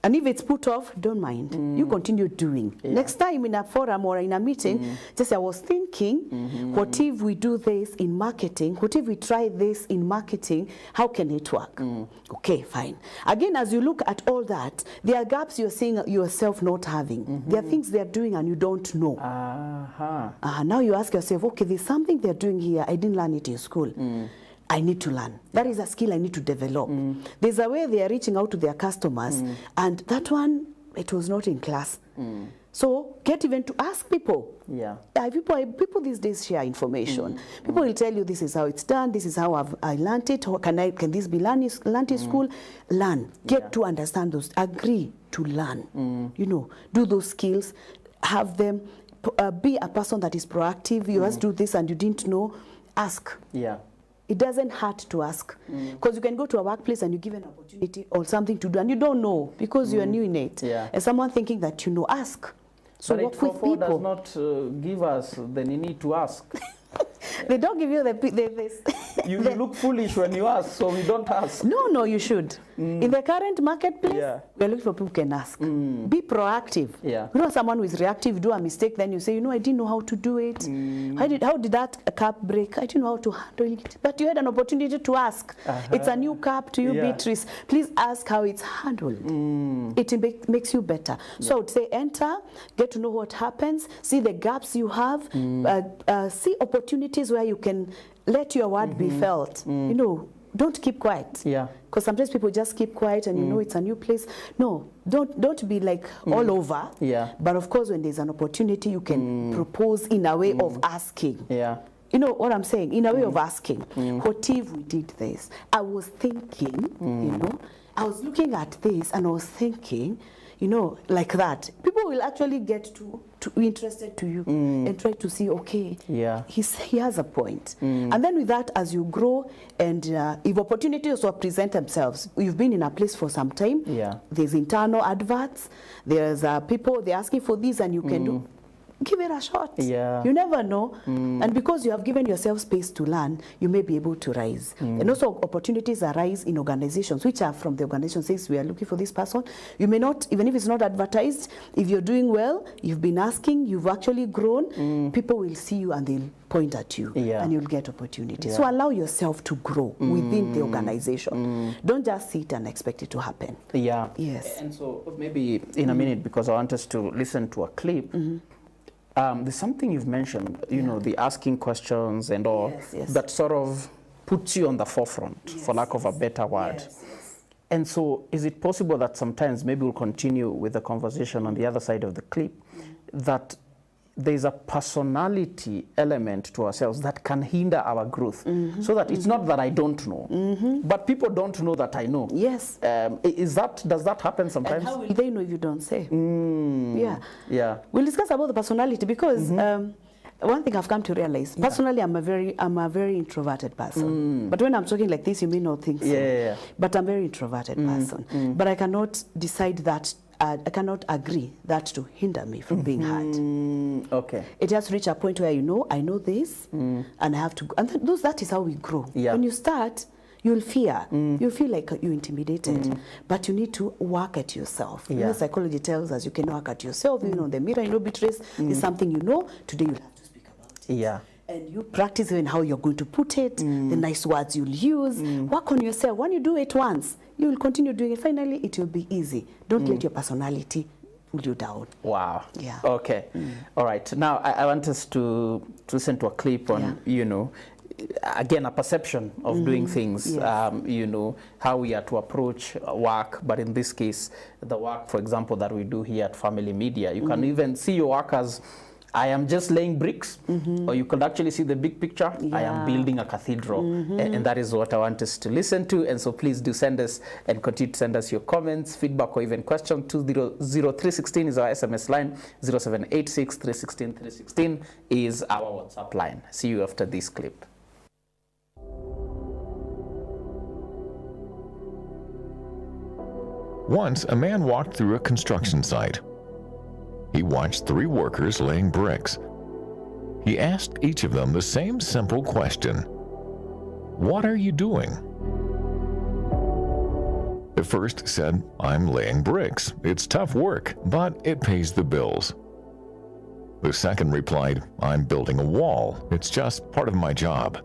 [SPEAKER 21] And if it's put off, don't mind. You continue doing. Next time in a forum or in a meeting, just I was thinking, what if we do this in marketing? What if we try this in marketing? How can it work? Okay, fine. Again, as you look at all that, there are gaps you're seeing yourself not having. There are things they're doing and you don't know. Now you ask yourself, okay, there's something they're doing here. I didn't learn it in school. I need to learn. That is a skill I need to develop. There's a way they are reaching out to their customers, and that one, it was not in class. So get even to ask people. People these days share information. People will tell you this is how it's done, this is how I learned it, or can this be learned in school? Learn. Get to understand those. Agree to learn. You know, do those skills, have them, be a person that is proactive. You must do this and you didn't know, ask. It doesn't hurt to ask, because you can go to a workplace and you give an opportunity or something to do and you don't know because you are new in it. And someone thinking that you know, ask. So
[SPEAKER 2] but
[SPEAKER 21] work with people.
[SPEAKER 2] does not give us, then you need to ask.
[SPEAKER 21] They don't give you this.
[SPEAKER 2] You look foolish when you ask, so we don't ask.
[SPEAKER 21] No, you should. In the current marketplace, we're looking for people who can ask. Be proactive. You know, someone who is reactive, do a mistake, then you say, you know, I didn't know how to do it. How did that cup break? I didn't know how to handle it. But you had an opportunity to ask. It's a new cup to you, Beatrice. Please ask how it's handled. It makes you better. So I would say enter, get to know what happens, see the gaps you have, see opportunities where you can let your word be felt. You know, don't keep quiet. Because sometimes people just keep quiet and you know it's a new place. No, don't be like all over. But of course, when there's an opportunity, you can propose in a way of asking. You know what I'm saying? In a way of asking, what if we did this? I was thinking, you know, I was looking at this and I was thinking, you know, like that. People will actually get to be interested to you and try to see, okay, he has a point. And then with that, as you grow and if opportunities will present themselves, you've been in a place for some time, there's internal adverts, there's people, they're asking for this and you can do. give it a shot.
[SPEAKER 2] Yeah.
[SPEAKER 21] You never know. And because you have given yourself space to learn, you may be able to rise. And also opportunities arise in organizations, which are from the organization says we are looking for this person. You may not, even if it's not advertised, if you're doing well, you've been asking, you've actually grown, people will see you and they'll point at you and you'll get opportunities. So allow yourself to grow within the organization. Don't just sit and expect it to happen.
[SPEAKER 2] Yeah.
[SPEAKER 21] Yes.
[SPEAKER 2] And so maybe in a minute, because I want us to listen to a clip, there's something you've mentioned, you know, the asking questions and all, that sort of puts you on the forefront, for lack of a better word. And so is it possible that sometimes, maybe we'll continue with the conversation on the other side of the clip, that there's a personality element to ourselves that can hinder our growth, so that it's not that I don't know, but people don't know that I know.
[SPEAKER 21] Yes.
[SPEAKER 2] Does that happen sometimes?
[SPEAKER 21] And how will they know if you don't say?
[SPEAKER 2] Yeah.
[SPEAKER 21] We'll discuss about the personality, because one thing I've come to realize, personally, I'm a very introverted person. But when I'm talking like this, you may not think so. But I'm a very introverted person. But I cannot decide that. I cannot agree that to hinder me from being heard.
[SPEAKER 2] Okay.
[SPEAKER 21] It has to reach a point where I know this, and I have to. And that is how we grow. When you start, you'll fear. You'll feel like you're intimidated, but you need to work at yourself. You know, psychology tells us you can work at yourself. You know, the mirror, you know, betrays is something you know. Today you'll have to speak about it.
[SPEAKER 2] Yeah.
[SPEAKER 21] And you practice in how you're going to put it, the nice words you'll use. Work on yourself. When you do it once, you will continue doing it. Finally, it will be easy. Don't let your personality pull you down.
[SPEAKER 2] Wow.
[SPEAKER 21] Yeah.
[SPEAKER 2] Okay. All right. Now, I want us to listen to a clip on, you know, again, a perception of doing things, you know, how we are to approach work, but in this case, the work, for example, that we do here at Family Media. You can even see your work as, I am just laying bricks, or you could actually see the big picture. I am building a cathedral, and that is what I want us to listen to. And so please do send us and continue to send us your comments, feedback, or even questions. 20316 is our SMS line. 0786 316 316 is our WhatsApp line. See you after this clip.
[SPEAKER 3] Once, a man walked through a construction site. He watched 3 workers laying bricks. He asked each of them the same simple question: "What are you doing?" The first said, "I'm laying bricks. It's tough work, but it pays the bills." The second replied, "I'm building a wall. It's just part of my job."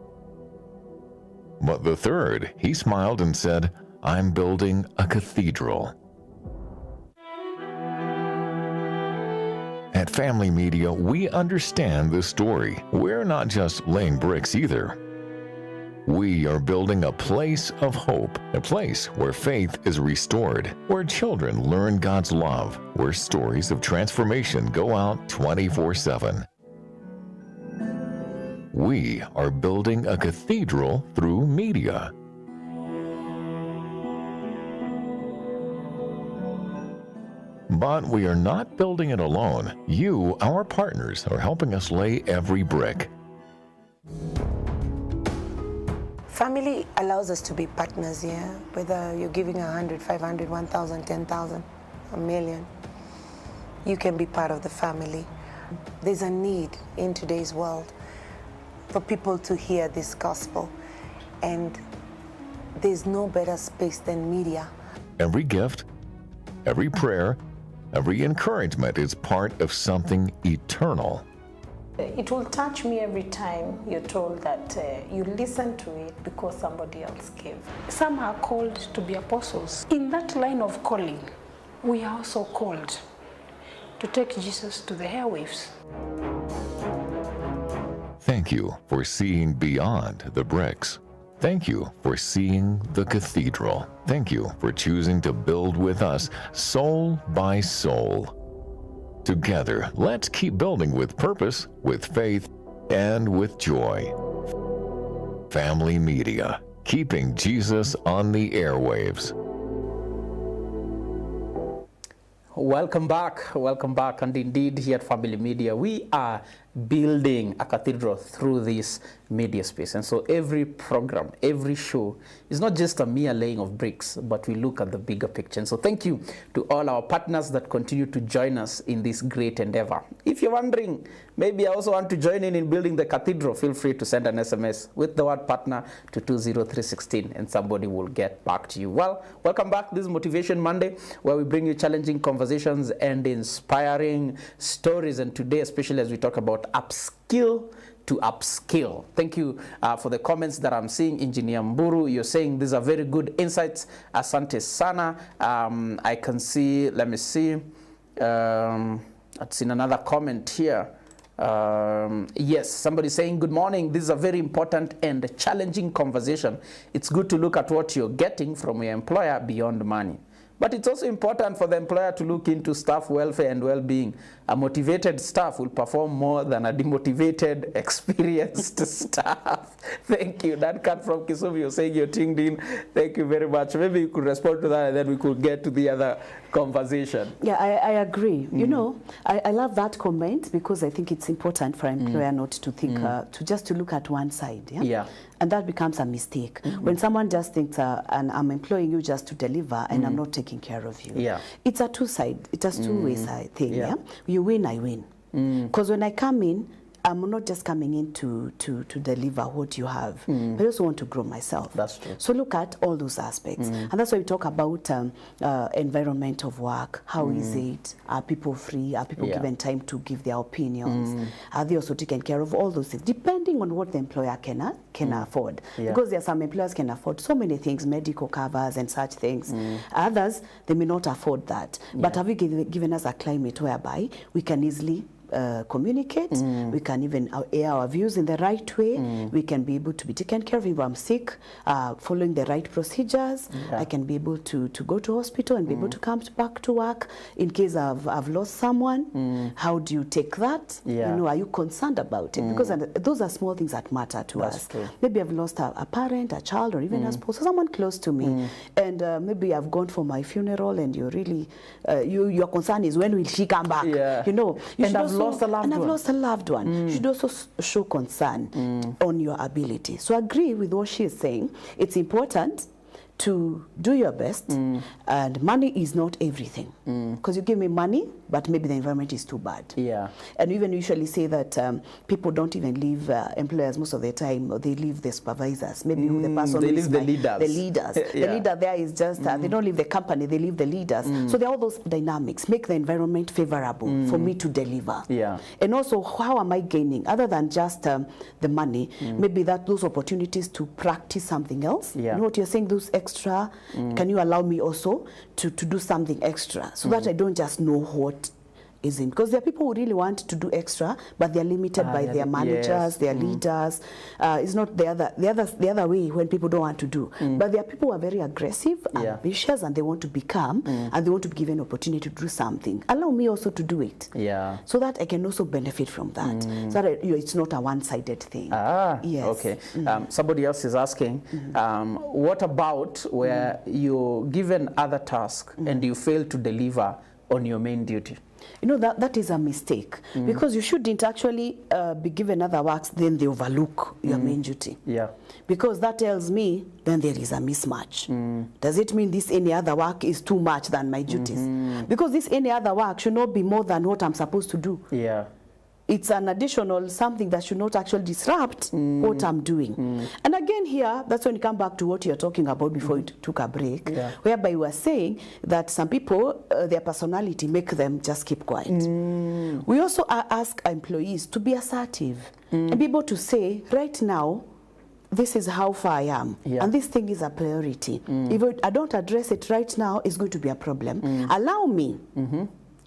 [SPEAKER 3] But the third, he smiled and said, "I'm building a cathedral." At Family Media, we understand this story. We're not just laying bricks either. We are building a place of hope, a place where faith is restored, where children learn God's love, where stories of transformation go out 24/7. We are building a cathedral through media. But we are not building it alone. You, our partners, are helping us lay every brick.
[SPEAKER 1] Family allows us to be partners, whether you're giving 100, 500, 1,000, 10,000, a million. You can be part of the family. There's a need in today's world for people to hear this gospel, and there's no better space than media.
[SPEAKER 3] Every gift, every prayer, every encouragement is part of something eternal.
[SPEAKER 7] It will touch me every time you're told that you listen to it because somebody else gave. Some are called to be apostles. In that line of calling, we are also called to take Jesus to the airwaves.
[SPEAKER 3] Thank you for seeing beyond the bricks. Thank you for seeing the cathedral. Thank you for choosing to build with us, soul by soul. Together, let's keep building with purpose, with faith, and with joy. Family Media, keeping Jesus on the airwaves.
[SPEAKER 2] Welcome back, and indeed here at Family Media, we are building a cathedral through this media space. And so every program, every show is not just a mere laying of bricks, but we look at the bigger picture. And so thank you to all our partners that continue to join us in this great endeavor. If you're wondering, maybe I also want to join in building the cathedral, feel free to send an SMS with the word partner to 20316 and somebody will get back to you. Well, welcome back. This is Motivation Monday, where we bring you challenging conversations and inspiring stories. And today, especially as we talk about upskill to upscale. Thank you for the comments that I'm seeing. Engineer Mburu, you're saying these are very good insights. Asante sana. I can see, let me see. I've seen another comment here. Yes, somebody saying, good morning. This is a very important and challenging conversation. It's good to look at what you're getting from your employer beyond money. But it's also important for the employer to look into staff welfare and well-being. A motivated staff will perform more than a demotivated, experienced staff. Thank you. Duncan from Kisumu, you're saying you're tuned in. Thank you very much. Maybe you could respond to that and then we could get to the other conversation.
[SPEAKER 21] Yeah, I agree. You know, I love that comment because I think it's important for an employer not to think, to just to look at one side. Yeah. And that becomes a mistake. When someone just thinks, and I'm employing you just to deliver and I'm not taking care of you. Yeah. It's a two-side, it's a two-way side thing. Yeah. You win, I win. Because when I come in, I'm not just coming in to deliver what you have, but I also want to grow myself.
[SPEAKER 2] That's true.
[SPEAKER 21] So look at all those aspects. And that's why we talk about environment of work. How is it? Are people free? Are people given time to give their opinions? Are they also taken care of? All those things, depending on what the employer can afford. Because there are some employers can afford so many things, medical covers and such things. Others, they may not afford that. But have you given us a climate whereby we can easily communicate, we can even air our views in the right way, we can be able to be taken care of if I'm sick, following the right procedures, I can be able to go to hospital and be able to come back to work in case I've lost someone. How do you take that? You know, are you concerned about it? Because those are small things that matter to us.
[SPEAKER 2] True.
[SPEAKER 21] Maybe I've lost a parent, a child, or even a spouse, someone close to me, and maybe I've gone for my funeral and you're really, your concern is when will she come back? You know,
[SPEAKER 2] I've lost a
[SPEAKER 21] loved one. You should also show concern on your ability. So agree with what she is saying. It's important to do your best, and money is not everything. Because you give me money, but maybe the environment is too bad. And we even usually say that people don't even leave employers most of the time, or they leave the supervisors. Maybe the person
[SPEAKER 2] they
[SPEAKER 21] who
[SPEAKER 2] leave
[SPEAKER 21] is
[SPEAKER 2] the leaders.
[SPEAKER 21] The leaders. The leader there is just, they don't leave the company, they leave the leaders. So there are all those dynamics, make the environment favorable for me to deliver. And also, how am I gaining? Other than just the money, maybe those opportunities to practice something else. You know what you're saying, those extra, can you allow me also to do something extra so that I don't just know what is in? Because there are people who really want to do extra, but they're limited by their managers, their leaders. It's not the other way when people don't want to do. But there are people who are very aggressive, ambitious, and they want to become, and they want to be given opportunity to do something. Allow me also to do it, so that I can also benefit from that. So that it's not a one-sided thing.
[SPEAKER 2] Okay. Somebody else is asking, what about where you're given other tasks and you fail to deliver on your main duty?
[SPEAKER 21] You know, that is a mistake, because you shouldn't actually be given other works, then they overlook your main duty. Because that tells me then there is a mismatch. Does it mean this any other work is too much than my duties? Because this any other work should not be more than what I'm supposed to do. It's an additional something that should not actually disrupt what I'm doing. And again here, that's when you come back to what you're talking about before you took a break, whereby you were saying that some people, their personality make them just keep quiet. We also ask employees to be assertive and be able to say, right now, this is how far I am, and this thing is a priority. If I don't address it right now, it's going to be a problem. Allow me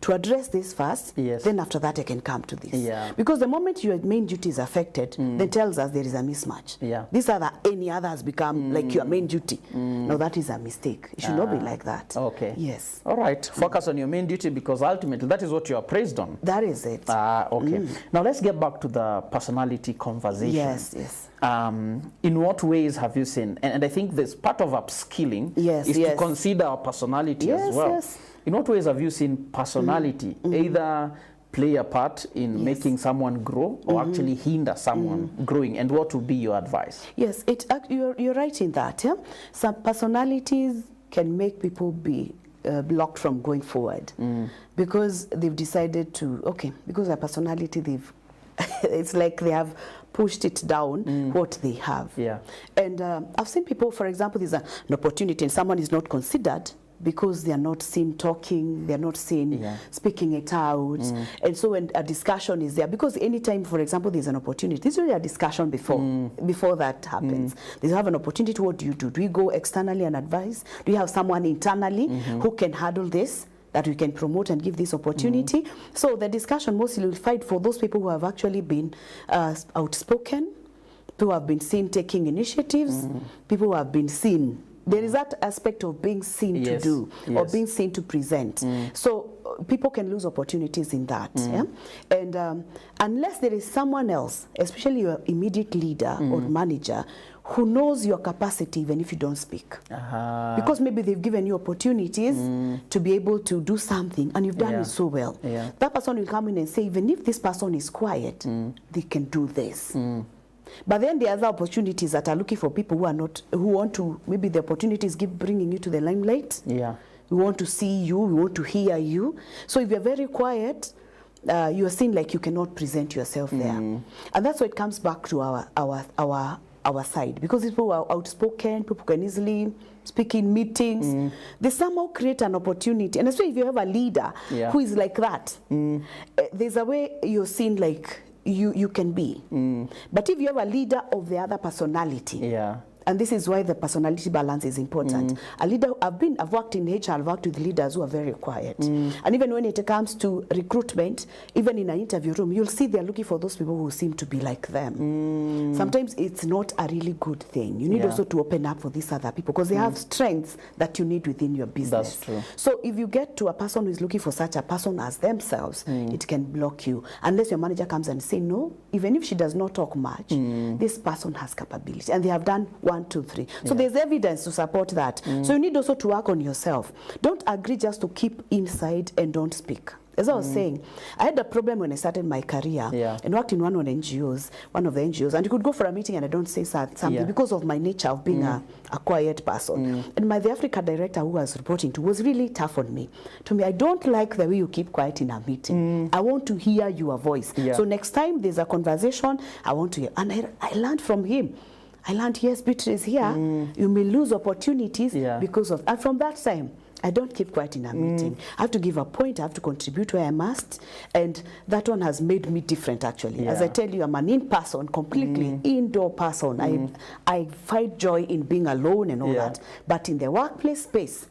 [SPEAKER 21] to address this first, then after that I can come to this. Because the moment your main duty is affected, then tells us there is a mismatch. These are any others become like your main duty. No, that is a mistake. It should not be like that. Yes.
[SPEAKER 2] All right. Focus on your main duty, because ultimately that is what you are praised on.
[SPEAKER 21] That is it.
[SPEAKER 2] Now let's get back to the personality conversation.
[SPEAKER 21] Yes.
[SPEAKER 2] In what ways have you seen, and I think this part of upskilling is to consider our personality as well. In what ways have you seen personality either play a part in making someone grow or actually hinder someone growing? And what would be your advice?
[SPEAKER 21] Yes, you're right in that. Yeah? Some personalities can make people be blocked from going forward because they've decided to, because their personality, it's like they have pushed it down what they have.
[SPEAKER 2] Yeah.
[SPEAKER 21] And I've seen people, for example, there's an opportunity and someone is not considered because they are not seen talking, they are not seen speaking it out. And so when a discussion is there, because anytime, for example, there's an opportunity, there's really a discussion before that happens. They have an opportunity, what do you do? Do we go externally and advise? Do you have someone internally who can handle this, that we can promote and give this opportunity? So the discussion mostly will fight for those people who have actually been outspoken, who have been seen taking initiatives, people who have been seen. There is that aspect of being seen to do or being seen to present. So people can lose opportunities in that. Yeah? And unless there is someone else, especially your immediate leader or manager, who knows your capacity even if you don't speak. Because maybe they've given you opportunities to be able to do something and you've done it so well. That person will come in and say, even if this person is quiet, they can do this. But then there are other opportunities that are looking for people who are not, who want to, maybe the opportunities keep bringing you to the limelight.
[SPEAKER 2] Yeah.
[SPEAKER 21] We want to see you, we want to hear you. So if you're very quiet, you are seen like you cannot present yourself there. And that's why it comes back to our side. Because people who are outspoken, people can easily speak in meetings, they somehow create an opportunity. And especially if you have a leader who is like that, there's a way you're seen like you can be. But if you have a leader of the other personality, and this is why the personality balance is important. A leader, I've worked in HR, I've worked with leaders who are very quiet. And even when it comes to recruitment, even in an interview room, you'll see they're looking for those people who seem to be like them. Sometimes it's not a really good thing. You need also to open up for these other people because they have strengths that you need within your business.
[SPEAKER 2] That's true.
[SPEAKER 21] So if you get to a person who is looking for such a person as themselves, it can block you. Unless your manager comes and say, no, even if she does not talk much, this person has capability. And they have done 1, 2, 3. So there's evidence to support that. So you need also to work on yourself. Don't agree just to keep inside and don't speak. As I was saying, I had a problem when I started my career and worked in one of the NGOs, and you could go for a meeting and I don't say something because of my nature of being a quiet person. And the Africa director who I was reporting to was really tough on me. To me, I don't like the way you keep quiet in a meeting. I want to hear your voice. So next time there's a conversation, I want to hear. And I learned from him. I learned, yes, Beatrice, here, you may lose opportunities because of, and from that time, I don't keep quiet in a meeting. I have to give a point, I have to contribute where I must, and that one has made me different, actually. As I tell you, I'm an in-person, completely indoor person. I find joy in being alone and all that, but in the workplace space,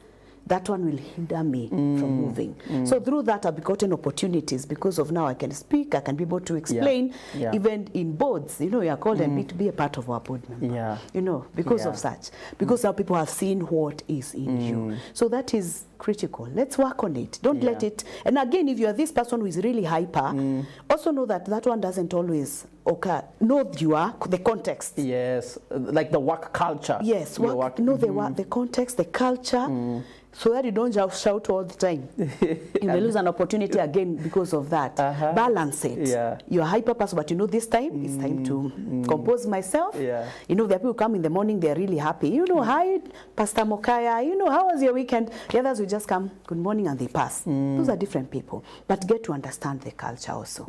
[SPEAKER 21] that one will hinder me from moving. So through that, I've gotten opportunities because of now I can speak, I can be able to explain, even in boards, you know, you are called and to be a part of our board member, you know, because of such. Because now people have seen what is in you. So that is critical. Let's work on it. Don't let it, and again, if you are this person who is really hyper, also know that that one doesn't always occur. Know the context.
[SPEAKER 2] Yes, like the work culture.
[SPEAKER 21] Yes, know the context, the culture, so that you don't just shout all the time. You may lose an opportunity again because of that. Balance it. You're a hyper person, but you know this time, it's time to compose myself. You know, the people who come in the morning, they're really happy. You know, hi, Pastor Mokaya, you know, how was your weekend? The others will just come, good morning, and they pass. Those are different people. But get to understand the culture also.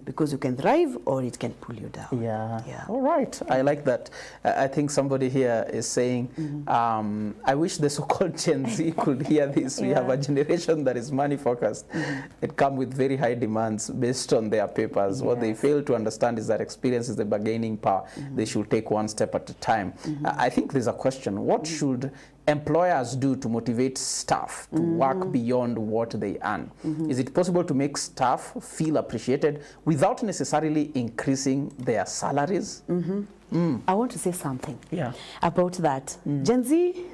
[SPEAKER 21] Because you can thrive or it can pull you down.
[SPEAKER 2] All right. I like that. I think somebody here is saying, I wish the so-called Gen Z could hear this. We have a generation that is money focused. It comes with very high demands based on their papers. What they fail to understand is that experience is the bargaining power. They should take one step at a time. I think there's a question. What should employers do to motivate staff to work beyond what they earn? Is it possible to make staff feel appreciated without necessarily increasing their salaries?
[SPEAKER 21] I want to say something about that. Gen Z,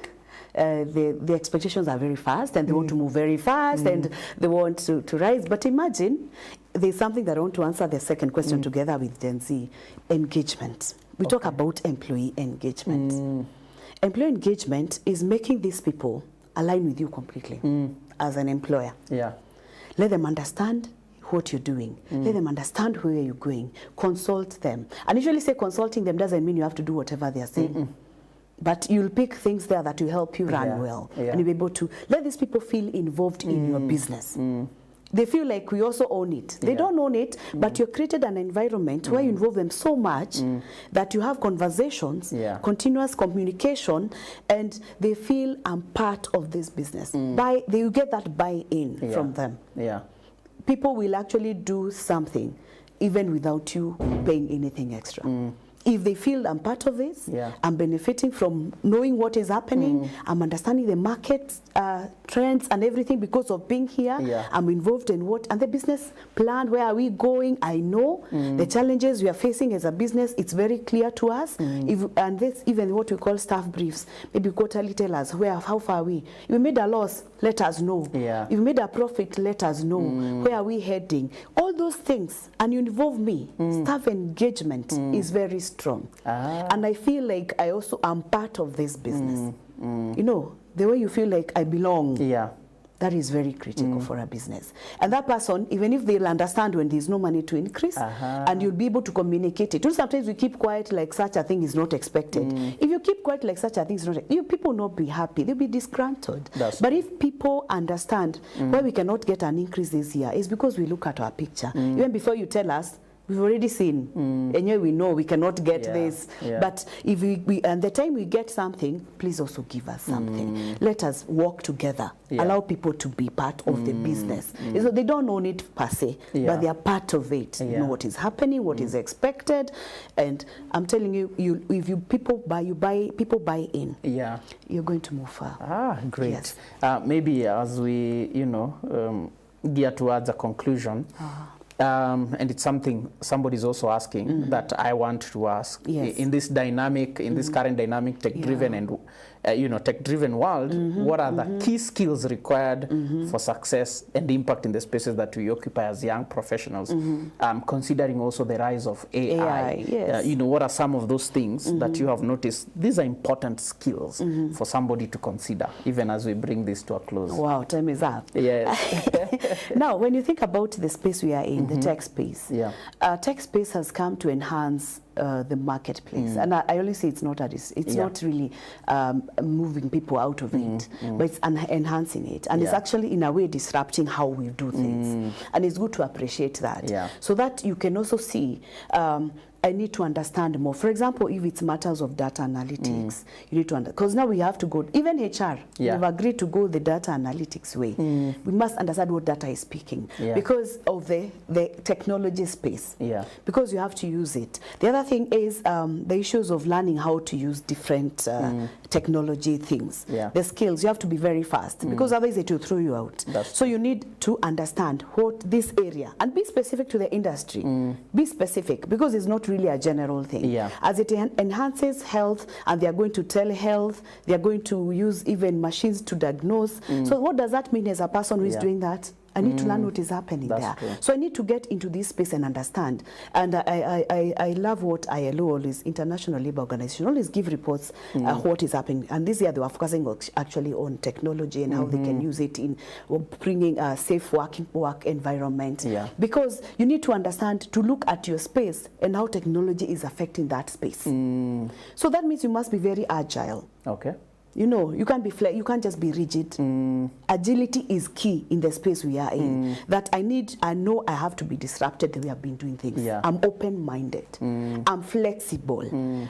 [SPEAKER 21] the expectations are very fast and they want to move very fast and they want to rise. But imagine, there's something that I want to answer the second question together with Gen Z. Engagement. We talk about employee engagement. Employee engagement is making these people align with you completely as an employer. Let them understand what you're doing. Let them understand where you're going. Consult them. And usually say consulting them doesn't mean you have to do whatever they're saying. But you'll pick things there that will help you run well. And you'll be able to let these people feel involved in your business. They feel like we also own it. They don't own it, but you've created an environment where you involve them so much that you have conversations, continuous communication, and they feel I'm part of this business. They will get that buy-in from them. People will actually do something even without you paying anything extra. If they feel I'm part of this, I'm benefiting from knowing what is happening, I'm understanding the market trends and everything because of being here, I'm involved in and the business plan, where are we going, I know the challenges we are facing as a business, it's very clear to us, and this even what we call staff briefs, maybe quarterly tell us how far are we. If we made a loss, let us know. If we made a profit, let us know. Where are we heading? All those things, and you involve me. Staff engagement is very strong. And I feel like I also am part of this business. You know, the way you feel like I belong. That is very critical for a business. And that person, even if they'll understand when there's no money to increase, and you'll be able to communicate it. Sometimes we keep quiet like such a thing is not expected. If you keep quiet like such a thing is not, people will not be happy. They'll be disgruntled. But if people understand why we cannot get an increase this year, is because we look at our picture. Even before you tell us, we've already seen, and we know we cannot get this. But if we and the time we get something, please also give us something. Let us work together. Allow people to be part of the business. So they don't own it per se, but they are part of it. You know what is happening, what is expected, and I'm telling you, if people buy in. You're going to move far.
[SPEAKER 2] Great. Maybe as we gear towards a conclusion. And it's something somebody's also asking that I want to ask. In this dynamic, in this current dynamic, tech-driven and tech-driven world, what are the key skills required for success and impact in the spaces that we occupy as young professionals? Considering also the rise of AI. What are some of those things that you have noticed? These are important skills for somebody to consider, even as we bring this to a close.
[SPEAKER 21] Wow, time is up. Now, when you think about the space we are in, the tech space, tech space has come to enhance the marketplace, and I always say it's not not really moving people out of it, but it's enhancing it, and it's actually in a way disrupting how we do things, and it's good to appreciate that, so that you can also see. I need to understand more. For example, if it's matters of data analytics, you need to understand, because now we have to go, even HR, we've agreed to go the data analytics way. We must understand what data is speaking because of the technology space, because you have to use it. The other thing is the issues of learning how to use different technology things. The skills, you have to be very fast, because otherwise it will throw you out. So you need to understand what this area, and be specific to the industry. Be specific, because it's not really a general thing. As it enhances health, and they are going to telehealth, they are going to use even machines to diagnose. So what does that mean as a person who is doing that? I need to learn what is happening there. True. So I need to get into this space and understand. And I love what ILO, always International Labour Organization, always give reports what is happening. And this year they were focusing actually on technology and how they can use it in bringing a safe work environment. Because you need to understand, to look at your space and how technology is affecting that space. So that means you must be very agile. You know, you can't be you can't just be rigid. Agility is key in the space we are in. That I know I have to be disrupted the way I've been doing things. I'm open-minded. I'm flexible.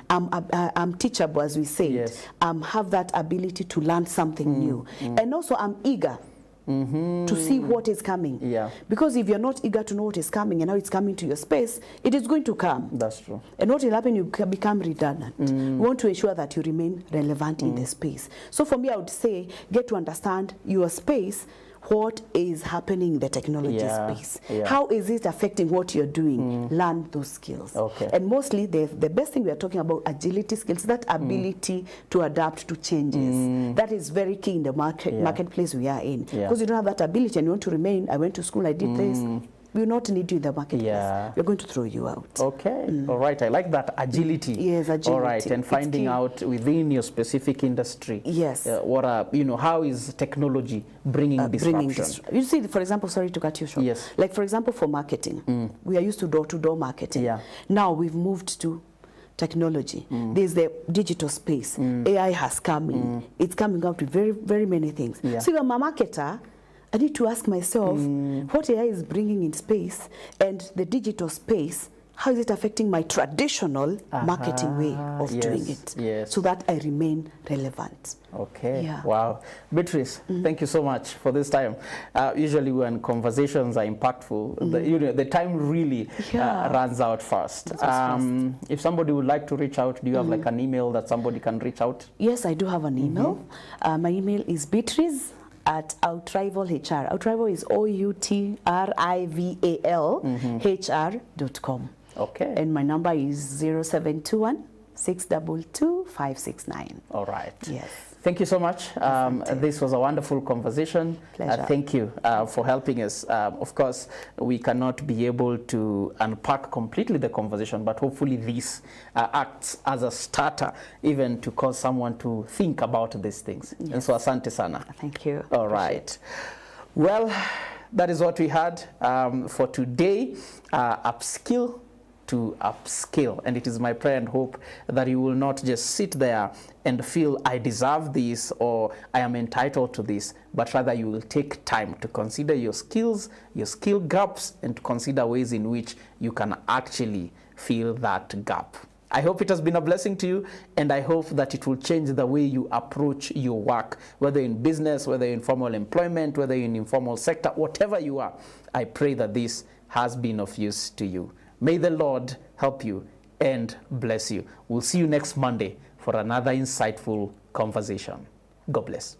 [SPEAKER 21] I'm teachable, as we say. Have that ability to learn something new. And also I'm eager to see what is coming. Because if you're not eager to know what is coming and how it's coming to your space, it is going to come. That's true. And what will happen, you become redundant. We want to ensure that you remain relevant in the space. So for me, I would say, get to understand your space. What is happening in the technology space? How is it affecting what you're doing? Learn those skills. And mostly, the best thing we are talking about, agility skills, that ability to adapt to changes. That is very key in the marketplace we are in. Because you don't have that ability and you want to remain, I went to school, I did this. we will not need you in the marketplace. We're going to throw you out.
[SPEAKER 2] Okay, all right. I like that agility.
[SPEAKER 21] Yes, agility.
[SPEAKER 2] All right, and finding out within your specific industry.
[SPEAKER 21] Yes.
[SPEAKER 2] What are, how is technology bringing disruption?
[SPEAKER 21] You see, for example, sorry to cut you short.
[SPEAKER 2] Yes.
[SPEAKER 21] Like for example, for marketing, we are used to door-to-door marketing.
[SPEAKER 2] Yeah.
[SPEAKER 21] Now we've moved to technology. There's the digital space. AI has come in. It's coming out with very, very many things.
[SPEAKER 2] Yeah.
[SPEAKER 21] So if I'm a marketer, I need to ask myself what AI is bringing in space and the digital space, how is it affecting my traditional marketing way of doing it so that I remain relevant.
[SPEAKER 2] Okay.
[SPEAKER 21] Yeah.
[SPEAKER 2] Wow. Beatrice, thank you so much for this time. Usually when conversations are impactful, the time really runs out fast. If somebody would like to reach out, do you have like an email that somebody can reach out?
[SPEAKER 21] Yes, I do have an email. My email is beatrice@outrival HR. Outrival is outrival.hr.com.
[SPEAKER 2] Okay.
[SPEAKER 21] And my number is 0721 622 569.
[SPEAKER 2] All right.
[SPEAKER 21] Yes.
[SPEAKER 2] Thank you so much. This was a wonderful conversation.
[SPEAKER 21] Pleasure.
[SPEAKER 2] Thank you for helping us. Of course, we cannot be able to unpack completely the conversation, but hopefully this acts as a starter even to cause someone to think about these things. Yes. And so asante sana.
[SPEAKER 21] Thank you.
[SPEAKER 2] All right. Well, that is what we had for today. Upskill to upscale, and it is my prayer and hope that you will not just sit there and feel I deserve this or I am entitled to this, but rather you will take time to consider your skills, your skill gaps, and to consider ways in which you can actually fill that gap. I hope it has been a blessing to you, and I hope that it will change the way you approach your work, whether in business, whether in formal employment, whether in informal sector, whatever you are. I pray that this has been of use to you. May the Lord help you and bless you. We'll see you next Monday for another insightful conversation. God bless.